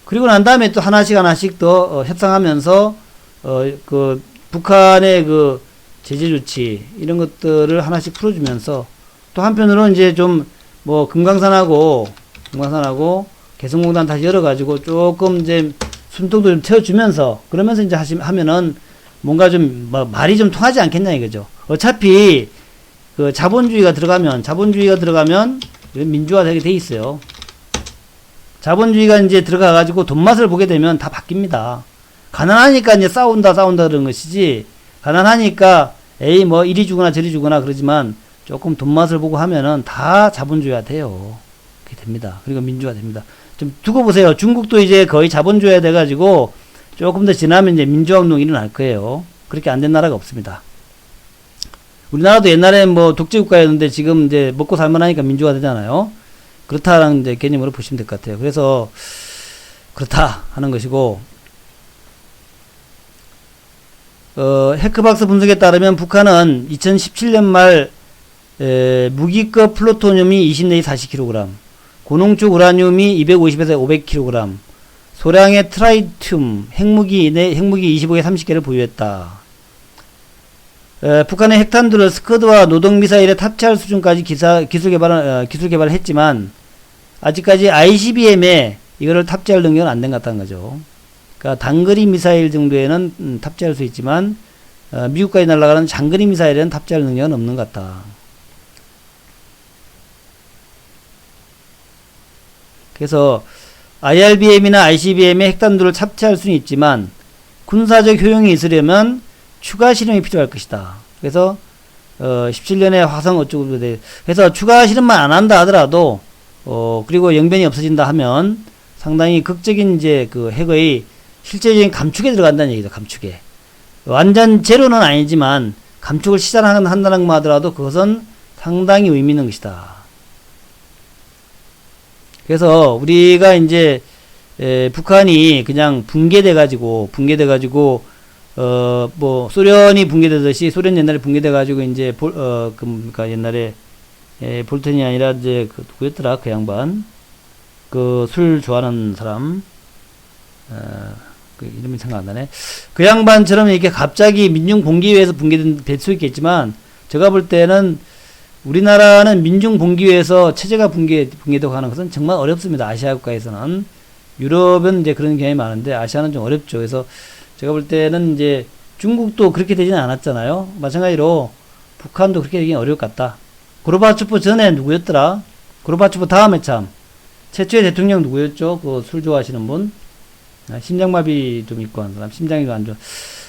Speaker 1: 그리고 난 다음에 또 하나씩 더 협상하면서 그 북한의 그 제재 조치 이런 것들을 하나씩 풀어주면서, 또 한편으로는 이제 좀 뭐 금강산하고 개성공단 다시 열어가지고 조금 이제 숨통도 좀 채워주면서, 그러면서 이제 하면은 뭔가 좀 말이 좀 통하지 않겠냐 이거죠. 어차피 그 자본주의가 들어가면 민주화되게 돼 있어요. 자본주의가 이제 들어가가지고 돈맛을 보게 되면 다 바뀝니다. 가난하니까 이제 싸운다 그런 것이지, 가난하니까 에이 뭐 이리 주거나 저리 주거나 그러지만, 조금 돈맛을 보고 하면은 다 자본주의화 돼요. 그렇게 됩니다. 그리고 민주화 됩니다. 좀 두고 보세요. 중국도 이제 거의 자본주의화 돼가지고 조금 더 지나면 이제 민주화 운동이 일어날 거예요. 그렇게 안 된 나라가 없습니다. 우리나라도 옛날에 뭐 독재국가였는데 지금 이제 먹고 살만하니까 민주화 되잖아요. 그렇다라는 이제 개념으로 보시면 될 것 같아요. 그래서 그렇다 하는 것이고, 해커박스 분석에 따르면 북한은 2017년 말 무기급 플루토늄이 20 내지 40kg, 고농축 우라늄이 250에서 500kg, 소량의 트라이튬, 핵무기 25개 30개를 보유했다. 북한의 핵탄두를 스커드와 노동미사일에 탑재할 수준까지 기술 개발을 했지만, 아직까지 ICBM에 이거를 탑재할 능력은 안 된 것 같다는 거죠. 그러니까 단거리 미사일 정도에는 탑재할 수 있지만, 미국까지 날아가는 장거리 미사일에는 탑재할 능력은 없는 것 같다. 그래서 IRBM이나 ICBM에 핵탄두를 탑재할 수는 있지만 군사적 효용이 있으려면 추가 실험이 필요할 것이다. 그래서 17년에 화성 어쩌고 그래서 추가 실험만 안 한다 하더라도 그리고 영변이 없어진다 하면 상당히 극적인 이제 그 핵의 실제적인 감축에 들어간다는 얘기죠. 감축에. 완전 제로는 아니지만 감축을 시작한다는 것만 하더라도 그것은 상당히 의미 있는 것이다. 그래서 우리가 이제 북한이 그냥 붕괴돼가지고 뭐 소련이 붕괴되듯이, 소련 옛날에 붕괴돼가지고 이제 그러니까 옛날에 볼턴이 아니라 이제 그 누구였더라 그 양반, 그 술 좋아하는 사람, 그 이름이 생각 안 나네. 그 양반처럼 이렇게 갑자기 민중 봉기위에서 될 수 있겠지만, 제가 볼 때는 우리나라는 민중 봉기위에서 체제가 붕괴되고 하는 것은 정말 어렵습니다. 아시아 국가에서는. 유럽은 이제 그런 경향이 많은데 아시아는 좀 어렵죠. 그래서 제가 볼 때는 이제 중국도 그렇게 되지는 않았잖아요. 마찬가지로 북한도 그렇게 되긴 어려울 것 같다. 고르바초프 전에 누구였더라? 고르바초프 다음에 참 최초의 대통령 누구였죠? 그 술 좋아하시는 분. 심장마비 좀 있고 한 사람. 심장이 안 좋아.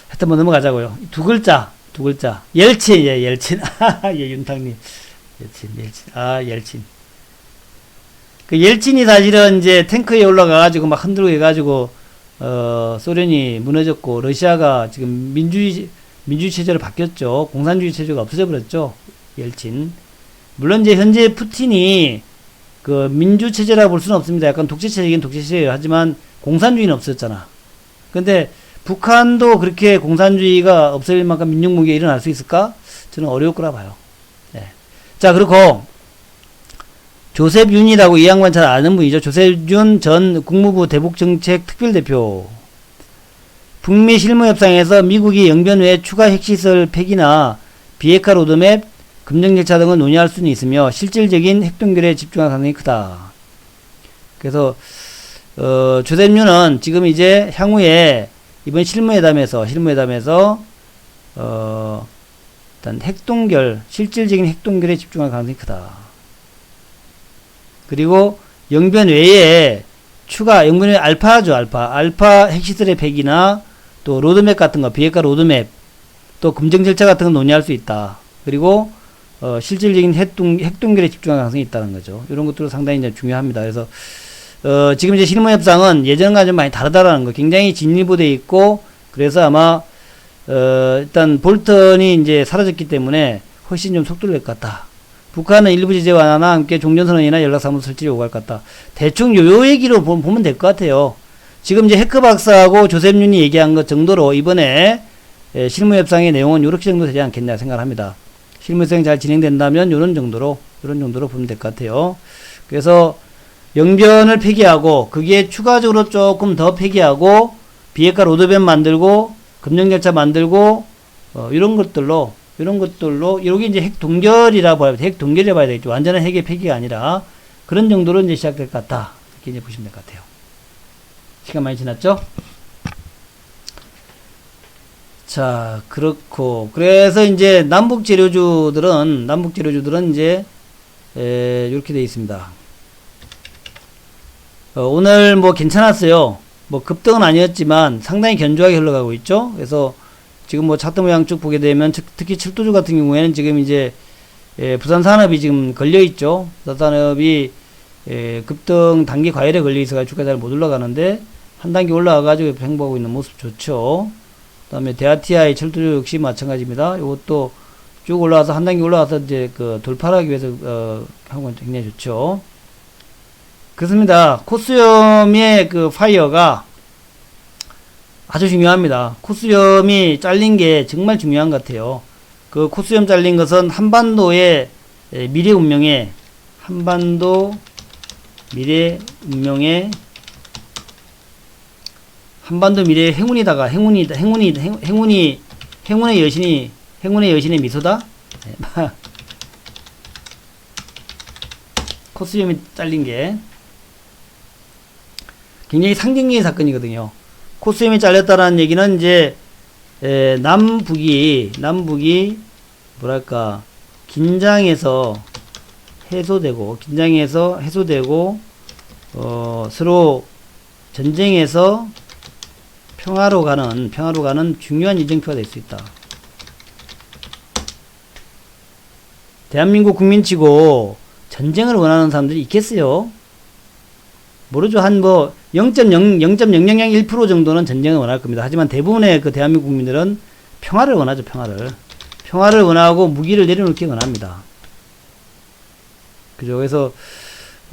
Speaker 1: 하여튼 뭐 넘어가자고요. 두 글자. 옐친. 예, 옐친. 예, 윤탁님. 옐친. 그 옐친이 사실은 이제 탱크에 올라가가지고 막 흔들고 해가지고, 소련이 무너졌고, 러시아가 지금 민주주의 체제로 바뀌었죠. 공산주의 체제가 없어져 버렸죠. 옐친. 물론 이제 현재 푸틴이 그 민주 체제라 볼 수는 없습니다. 약간 독재 체제이긴 독재 체제예요. 하지만 공산주의는 없었잖아. 근데 북한도 그렇게 공산주의가 없어질 만큼 민중무기가 일어날 수 있을까? 저는 어려울 거라 봐요. 네. 자, 그리고 조셉 윤이라고 이 양반 잘 아는 분이죠. 조셉 윤 전 국무부 대북정책 특별대표. 북미 실무협상에서 미국이 영변 외 추가 핵시설 폐기나 비핵화 로드맵, 금정 절차 등을 논의할 수는 있으며 실질적인 핵동결에 집중할 가능성이 크다. 그래서 조셉류는 지금 이제 향후에 이번 실무회담에서 일단 핵동결, 실질적인 핵동결에 집중할 가능성이 크다. 그리고 영변 외에 추가, 영변 외에 알파죠, 알파 핵시설의 폐기나 또 로드맵 같은 거, 비핵화 로드맵, 또 검증 절차 같은 거 논의할 수 있다. 그리고 실질적인 핵동결에 집중할 가능성이 있다는 거죠. 이런 것들도 상당히 이제 중요합니다. 그래서 지금 이제 실무 협상은 예전과 좀 많이 다르다라는 거, 굉장히 진일보돼 있고, 그래서 아마 일단 볼턴이 이제 사라졌기 때문에 훨씬 좀 속도를 낼 것 같다. 북한은 일부 제재 완화나 함께 종전선언이나 연락사무소 설치를 요구할 것 같다. 대충 요 얘기로 보면 될 것 같아요. 지금 이제 해커 박사하고 조셉윤이 얘기한 것 정도로 이번에 실무 협상의 내용은 이렇게 정도 되지 않겠냐 생각을 합니다. 실무 협상이 잘 진행된다면 이런 정도로 보면 될 것 같아요. 그래서 영변을 폐기하고 거기에 추가적으로 조금 더 폐기하고 비핵화 로드맵 만들고 검증 절차 만들고 이런 것들로 여기 이제 핵 동결이라 봐야 되겠죠. 완전한 핵의 폐기가 아니라 그런 정도로 이제 시작될 것 같다. 이렇게 이제 보시면 될 것 같아요. 시간 많이 지났죠? 자, 그렇고 그래서 이제 남북 재료주들은 이제 이렇게 되어 있습니다. 오늘 뭐 괜찮았어요. 뭐 급등은 아니었지만 상당히 견조하게 흘러가고 있죠. 그래서 지금 뭐 차트 모양 쭉 보게 되면 특히 칠도주 같은 경우에는 지금 이제 부산산업이 지금 걸려 있죠. 부산산업이 급등 단기 과열에 걸려 있어가지고 주가 잘 못 올라가는데 한 단계 올라와가지고 횡보하고 있는 모습 좋죠. 그다음에 대아티아이 칠도주 역시 마찬가지입니다. 이것도 쭉 올라와서 한 단계 올라와서 이제 그 돌파를 하기 위해서 하고 굉장히 좋죠. 그렇습니다. 코스염의 그 파이어가 아주 중요합니다. 코스염이 잘린 게 정말 중요한 것 같아요. 그 코스염 잘린 것은 한반도의 미래 운명에 한반도 미래의 행운의 여신의 미소다. 코스염이 잘린 게 굉장히 상징적인 사건이거든요. 코스염이 잘렸다라는 얘기는 이제 남북이 뭐랄까 긴장해서 해소되고 서로 전쟁에서 평화로 가는 중요한 이정표가 될 수 있다. 대한민국 국민치고 전쟁을 원하는 사람들이 있겠어요? 모르죠. 한 뭐 0.0001% 정도는 전쟁을 원할 겁니다. 하지만 대부분의 그 대한민국 국민들은 평화를 원하죠. 평화를 원하고 무기를 내려놓기 원합니다. 그죠? 그래서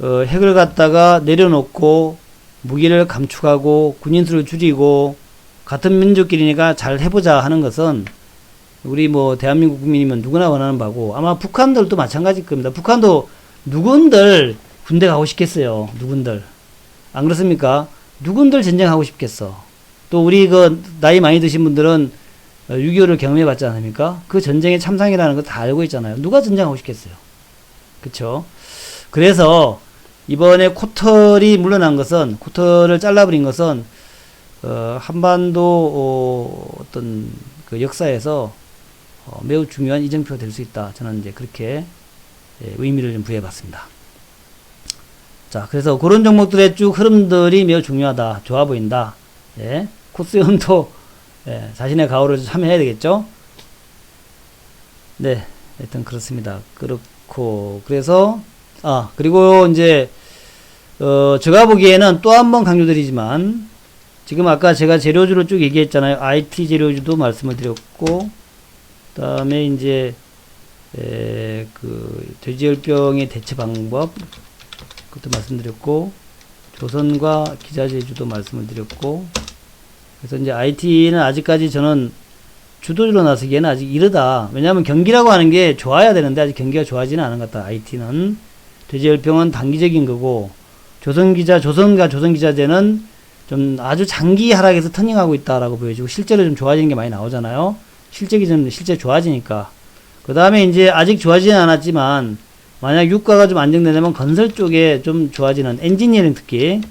Speaker 1: 핵을 갖다가 내려놓고 무기를 감축하고 군인수를 줄이고 같은 민족끼리니까 잘 해보자 하는 것은 우리 뭐 대한민국 국민이면 누구나 원하는 바고 아마 북한들도 마찬가지일 겁니다. 북한도 누군들 군대 가고 싶겠어요. 누군들. 안 그렇습니까? 누군들 전쟁하고 싶겠어. 또 우리 그 나이 많이 드신 분들은 6.25를 경험해 봤지 않습니까? 그 전쟁의 참상이라는 거 다 알고 있잖아요. 누가 전쟁하고 싶겠어요. 그쵸? 그래서 이번에 코털이 물러난 것은, 코털을 잘라버린 것은 한반도 어떤 그 역사에서 매우 중요한 이정표가 될 수 있다. 저는 이제 그렇게 의미를 좀 부여해봤습니다. 자, 그래서 그런 종목들의 쭉 흐름들이 매우 중요하다. 좋아 보인다. 예. 코스염도 자신의 가오를 참여해야 되겠죠. 네, 하여튼 그렇습니다. 그렇고 그래서 그리고 이제 제가 보기에는 또 한 번 강조드리지만 지금 아까 제가 재료주를 쭉 얘기했잖아요. IT 재료주도 말씀을 드렸고 그다음에 이제 그 돼지열병의 대처 방법 그것도 말씀드렸고 조선과 기자재주도 말씀을 드렸고 그래서 이제 IT는 아직까지 저는 주도주로 나서기에는 아직 이르다. 왜냐하면 경기라고 하는 게 좋아야 되는데 아직 경기가 좋아지는 않은 것 같다. IT는 돼지열병은 단기적인 거고 조선과 조선기자재는 좀 아주 장기 하락에서 터닝하고 있다라고 보여지고 실제로 좀 좋아지는 게 많이 나오잖아요. 실제 좋아지니까 그 다음에 이제 아직 좋아지진 않았지만 만약 유가가 좀 안정되려면 건설 쪽에 좀 좋아지는 엔지니어링 특히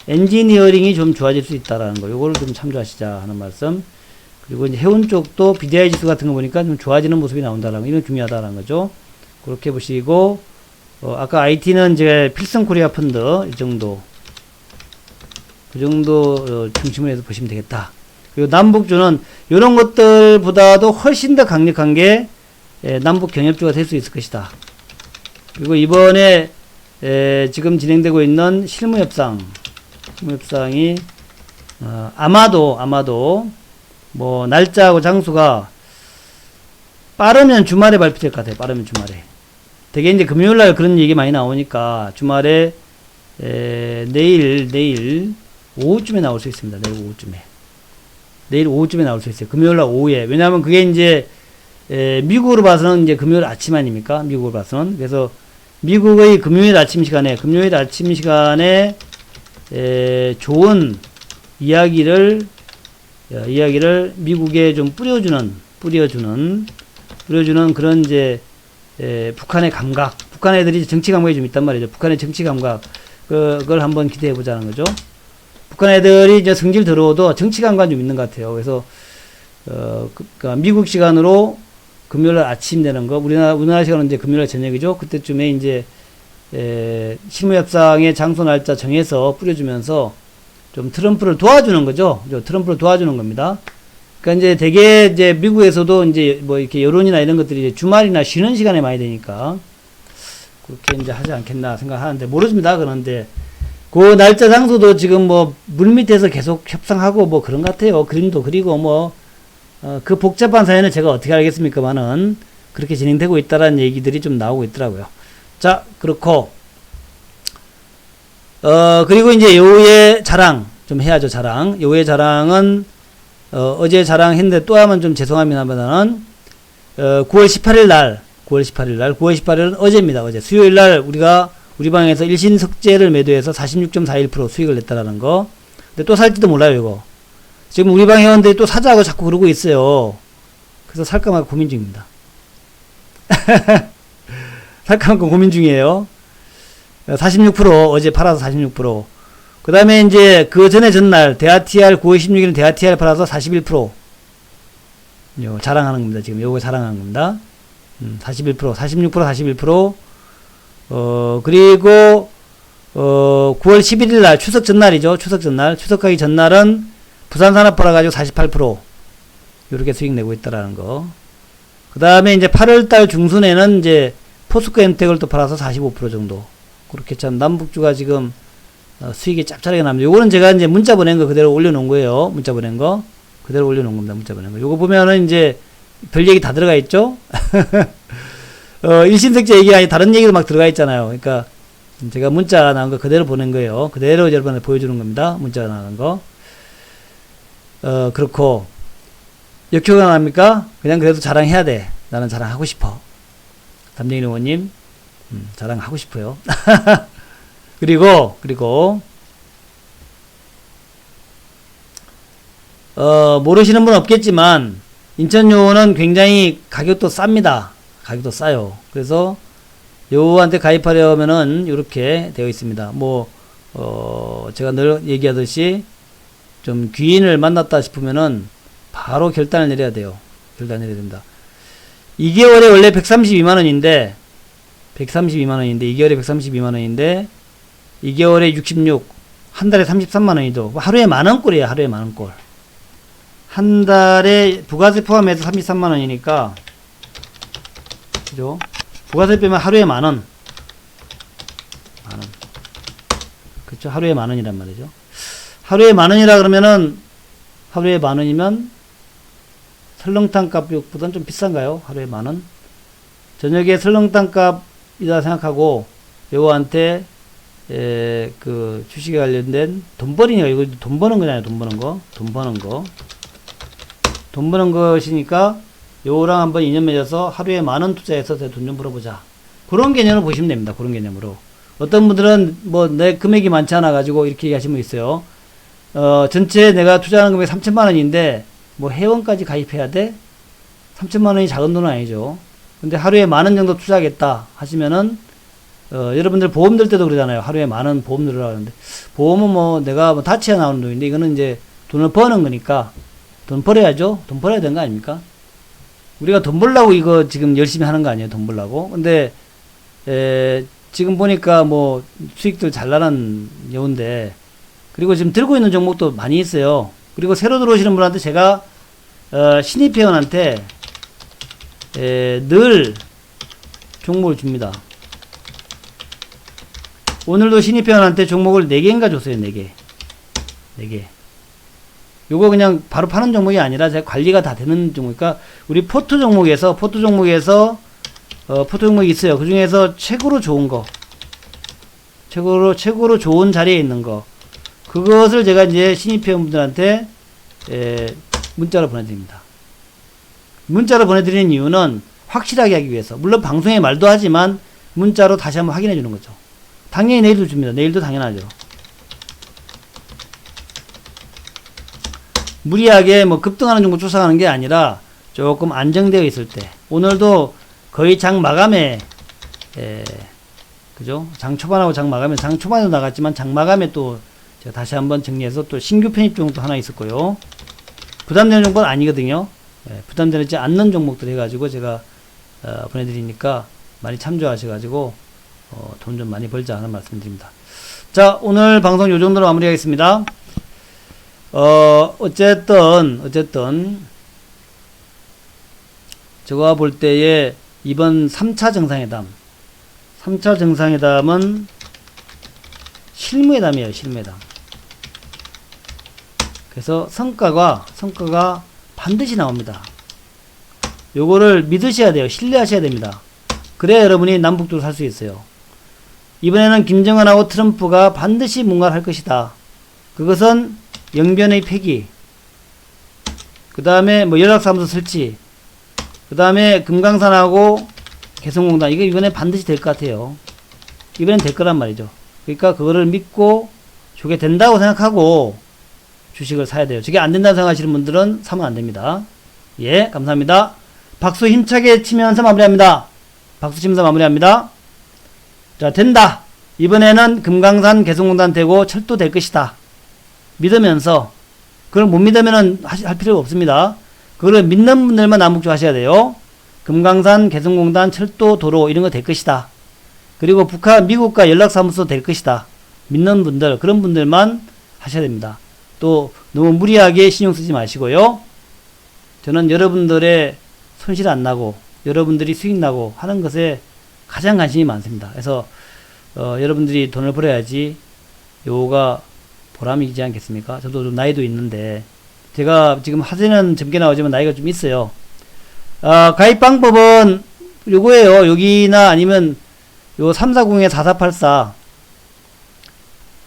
Speaker 1: 엔지니어링이 좀 좋아질 수 있다라는 거. 요거를 좀 참조하시자 하는 말씀. 그리고 이제 해운 쪽도 BDI 지수 같은 거 보니까 좀 좋아지는 모습이 나온다라는 거. 이건 중요하다라는 거죠. 그렇게 보시고, 아까 IT는 이제 필성 코리아 펀드, 이 정도. 그 정도 중심으로 해서 보시면 되겠다. 그리고 남북주는 이런 것들보다도 훨씬 더 강력한 게 남북 경협주가 될 수 있을 것이다. 그리고 이번에 지금 진행되고 있는 실무협상이 아마도 뭐 날짜하고 장소가 빠르면 주말에 발표될 것 같아요. 빠르면 주말에. 되게 이제 금요일날 그런 얘기 많이 나오니까 주말에 내일 오후쯤에 나올 수 있습니다. 내일 오후쯤에 나올 수 있어요. 금요일날 오후에. 왜냐하면 그게 이제 미국으로 봐서는 이제 금요일 아침 아닙니까? 미국으로 봐서는. 그래서 미국의 금요일 아침 시간에 좋은 이야기를 미국에 좀 뿌려주는 그런 이제 북한의 감각, 북한 애들이 정치 감각이 좀 있단 말이죠. 북한의 정치 감각 그걸 한번 기대해 보자는 거죠. 북한 애들이 이제 성질 들어오도 정치 감각이 좀 있는 것 같아요. 그래서 그러니까 미국 시간으로 금요일 아침 되는 거, 우리나라 시간은 이제 금요일 저녁이죠. 그때쯤에 이제 실무협상의 장소 날짜 정해서 뿌려주면서 좀 트럼프를 도와주는 거죠. 트럼프를 도와주는 겁니다. 그러니까 이제 되게 이제 미국에서도 이제 뭐 이렇게 여론이나 이런 것들이 이제 주말이나 쉬는 시간에 많이 되니까 그렇게 이제 하지 않겠나 생각하는데 모르습니다. 그런데 그 날짜 장소도 지금 뭐 물밑에서 계속 협상하고 뭐 그런 것 같아요. 그림도 그리고 뭐 그 복잡한 사연을 제가 어떻게 알겠습니까만은 그렇게 진행되고 있다라는 얘기들이 좀 나오고 있더라고요. 자, 그렇고 그리고 이제 요의 자랑 좀 해야죠. 자랑. 요의 자랑은 어제 자랑했는데 또 하면 좀 죄송합니다만은 9월 18일은 어제입니다. 어제 수요일 날 우리 방에서 일신석재를 매도해서 46.41% 수익을 냈다라는 거. 근데 또 살지도 몰라요, 이거. 지금 우리 방 회원들이 또 사자고 자꾸 그러고 있어요. 그래서 살까 말까 고민 중입니다. 살까 말까 고민 중이에요. 46% 어제 팔아서 46%. 그 다음에 이제 그 전에 전날 대하TR 9월 16일은 대하TR 팔아서 41%. 요 자랑하는 겁니다. 지금 요거 자랑하는 겁니다. 41%, 46%, 41%. 그리고 9월 11일 날 추석 전날이죠. 추석 가기 전날은 부산산업 팔아가지고 48% 요렇게 수익 내고 있다라는 거. 그 다음에 이제 8월달 중순에는 이제 포스코 엔텍을 또 팔아서 45% 정도. 그렇게 참 남북주가 지금 수익이 짭짤하게 납니다. 요거는 제가 이제 문자 보낸 거 그대로 올려놓은 거예요. 문자 보낸 거 그대로 올려놓은 겁니다. 문자 보낸 거. 요거 보면은 이제 별 얘기 다 들어가 있죠. 일신석재 얘기가 아니 다른 얘기도 막 들어가 있잖아요. 그러니까 제가 문자 나온 거 그대로 보낸 거예요. 그대로 여러분한테 보여주는 겁니다. 문자가 나온 거. 그렇고 역효가 납니까? 그냥 그래도 자랑해야 돼. 나는 자랑하고 싶어. 담쟁이 의원님 자랑하고 싶어요. 그리고 모르시는 분 없겠지만 인천요원은 굉장히 가격도 쌉니다. 가격도 싸요. 그래서 요한테 가입하려면은 이렇게 되어 있습니다. 뭐 제가 늘 얘기하듯이 좀 귀인을 만났다 싶으면은 바로 결단을 내려야 돼요. 결단을 내려야 됩니다. 2개월에 원래 132만원인데 2개월에 132만원인데 2개월에 66 한 달에 33만원이죠. 하루에 만원꼴이에요. 하루에 만원꼴. 한 달에 부가세 포함해서 33만원이니까 그죠? 부가세 빼면 하루에 만원. 그쵸? 하루에 만원이란 말이죠. 하루에 만원이라 그러면은 하루에 만원이면 설렁탕 값보다는 좀 비싼가요? 하루에 만원? 저녁에 설렁탕 값이다 생각하고 요거한테 그 주식에 관련된 돈벌이니까 이거 돈 버는 거잖아요. 돈 버는 것이니까 요거랑 한번 인연 맺어서 하루에 만원 투자해서 돈 좀 벌어보자. 그런 개념으로 보시면 됩니다. 그런 개념으로. 어떤 분들은 뭐 내 금액이 많지 않아 가지고 이렇게 얘기하시는 분 있어요. 전체 내가 투자하는 금액이 3천만 원인데 뭐 회원까지 가입해야 돼? 3천만 원이 작은 돈은 아니죠. 근데 하루에 만원 정도 투자하겠다 하시면은 여러분들 보험 들 때도 그러잖아요. 하루에 많은 보험 들으라고 하는데, 보험은 뭐 내가 뭐 다쳐야 나오는 돈인데, 이거는 이제 돈을 버는 거니까, 돈 벌어야죠? 돈 벌어야 되는 거 아닙니까? 우리가 돈 벌려고 이거 지금 열심히 하는 거 아니에요? 돈 벌려고. 근데, 지금 보니까 뭐 수익들 잘 나는 여운데, 그리고 지금 들고 있는 종목도 많이 있어요. 그리고 새로 들어오시는 분한테 제가, 신입 회원한테, 늘 종목을 줍니다. 오늘도 신입 회원한테 종목을 4개인가 줬어요. 4개. 4개. 요거 그냥 바로 파는 종목이 아니라 제가 관리가 다 되는 종목이니까, 우리 포트 종목에서 포트 종목이 있어요. 그 중에서 최고로 좋은 거. 최고로 좋은 자리에 있는 거. 그것을 제가 이제 신입 회원분들한테, 문자로 보내드립니다. 문자로 보내드리는 이유는 확실하게 하기 위해서. 물론 방송에 말도 하지만 문자로 다시 한번 확인해 주는 거죠. 당연히 내일도 줍니다. 내일도 당연하죠. 무리하게 뭐 급등하는 종목 쫓아가는 게 아니라 조금 안정되어 있을 때. 오늘도 거의 장 마감에, 그죠? 장 초반하고 장 마감에, 장 초반에도 나갔지만 장 마감에 또 제가 다시 한번 정리해서 또 신규 편입 종목도 하나 있었고요. 부담되는 종목은 아니거든요. 부담되지 않는 종목들 해가지고 제가 보내드리니까 많이 참조하셔가지고 돈 좀 많이 벌자 하는 말씀드립니다. 자, 오늘 방송 요 정도로 마무리하겠습니다. 어쨌든 제가 볼 때에 이번 3차 정상회담은 실무회담이에요. 실무회담. 그래서 성과가 반드시 나옵니다. 요거를 믿으셔야 돼요. 신뢰하셔야 됩니다. 그래야 여러분이 남북도를 살 수 있어요. 이번에는 김정은하고 트럼프가 반드시 뭔가를 할 것이다. 그것은 영변의 폐기, 그 다음에 뭐 연락사무소 설치, 그 다음에 금강산하고 개성공단, 이거 이번에 반드시 될 것 같아요. 이번엔 될 거란 말이죠. 그러니까 그거를 믿고 저게 된다고 생각하고 주식을 사야 돼요. 저게 안 된다고 생각하시는 분들은 사면 안 됩니다. 예, 감사합니다. 박수 힘차게 치면서 마무리합니다. 박수 치면서 마무리합니다. 자, 된다. 이번에는 금강산 개성공단 되고 철도 될 것이다. 믿으면서, 그걸 못 믿으면 할 필요가 없습니다. 그걸 믿는 분들만 남북조 하셔야 돼요. 금강산 개성공단 철도 도로 이런 거 될 것이다. 그리고 미국과 연락사무소 될 것이다. 믿는 분들, 그런 분들만 하셔야 됩니다. 또 너무 무리하게 신경 쓰지 마시고요. 저는 여러분들의 손실 안 나고 여러분들이 수익 나고 하는 것에 가장 관심이 많습니다. 그래서 여러분들이 돈을 벌어야지 요가 보람이지 않겠습니까? 저도 좀 나이도 있는데 제가 지금 하세는 젊게 나오지만 나이가 좀 있어요. 가입 방법은 요거예요. 여기나 아니면 요 340-4484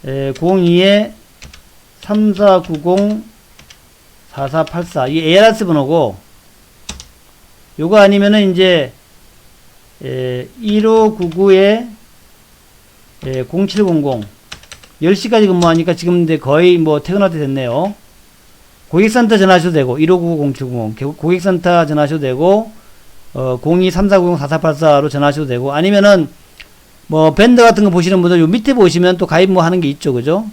Speaker 1: 02에 3490-4484 이 ARS 번호고, 요거 아니면은 이제 1599에 0700 10시까지 근무하니까 지금 이제 거의 뭐 퇴근할 때 됐네요. 고객센터 전화하셔도 되고 1599-0700 고객센터 전화하셔도 되고 02-3490-4484로 전화하셔도 되고, 아니면은 뭐 밴드 같은 거 보시는 분들 요 밑에 보시면 또 가입 뭐 하는 게 있죠. 그죠?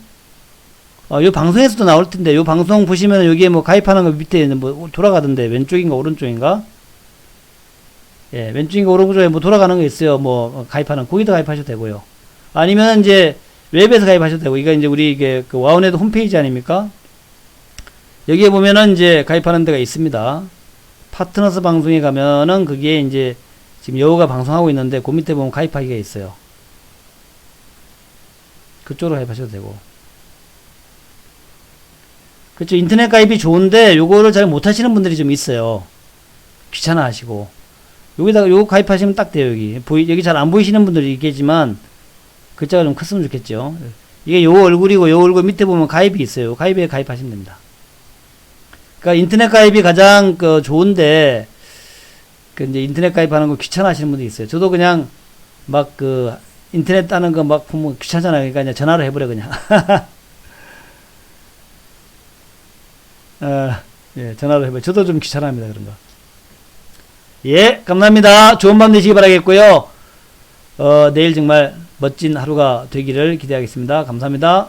Speaker 1: 요 방송에서도 나올 텐데, 요 방송 보시면 여기에 뭐 가입하는 거 밑에 뭐 돌아가던데, 왼쪽인가 오른쪽인가? 예, 왼쪽인가 오른쪽에 뭐 돌아가는 거 있어요. 뭐 가입하는, 거기도 가입하셔도 되고요. 아니면 이제 웹에서 가입하셔도 되고, 이거 이제 우리 이게 그 와우넷 홈페이지 아닙니까? 여기에 보면은 이제 가입하는 데가 있습니다. 파트너스 방송에 가면은 그게 이제 지금 여우가 방송하고 있는데 그 밑에 보면 가입하기가 있어요. 그쪽으로 가입하셔도 되고. 그렇죠. 인터넷 가입이 좋은데 요거를 잘 못하시는 분들이 좀 있어요. 귀찮아 하시고. 여기다가 요거 가입하시면 딱 돼요. 여기 잘 안 보이시는 분들이 있겠지만 글자가 좀 컸으면 좋겠죠. 이게 요 얼굴이고 요 얼굴 밑에 보면 가입이 있어요. 가입에 가입하시면 됩니다. 그러니까 인터넷 가입이 가장 좋은데, 이제 인터넷 가입하는 거 귀찮아 하시는 분들이 있어요. 저도 그냥 막 인터넷 따는 거 막 보면 귀찮잖아요. 그러니까 그냥 전화로 해버려 그냥. 예, 전화로 해봐요. 저도 좀 귀찮아합니다, 그런 거. 예, 감사합니다. 좋은 밤 되시기 바라겠고요. 내일 정말 멋진 하루가 되기를 기대하겠습니다. 감사합니다.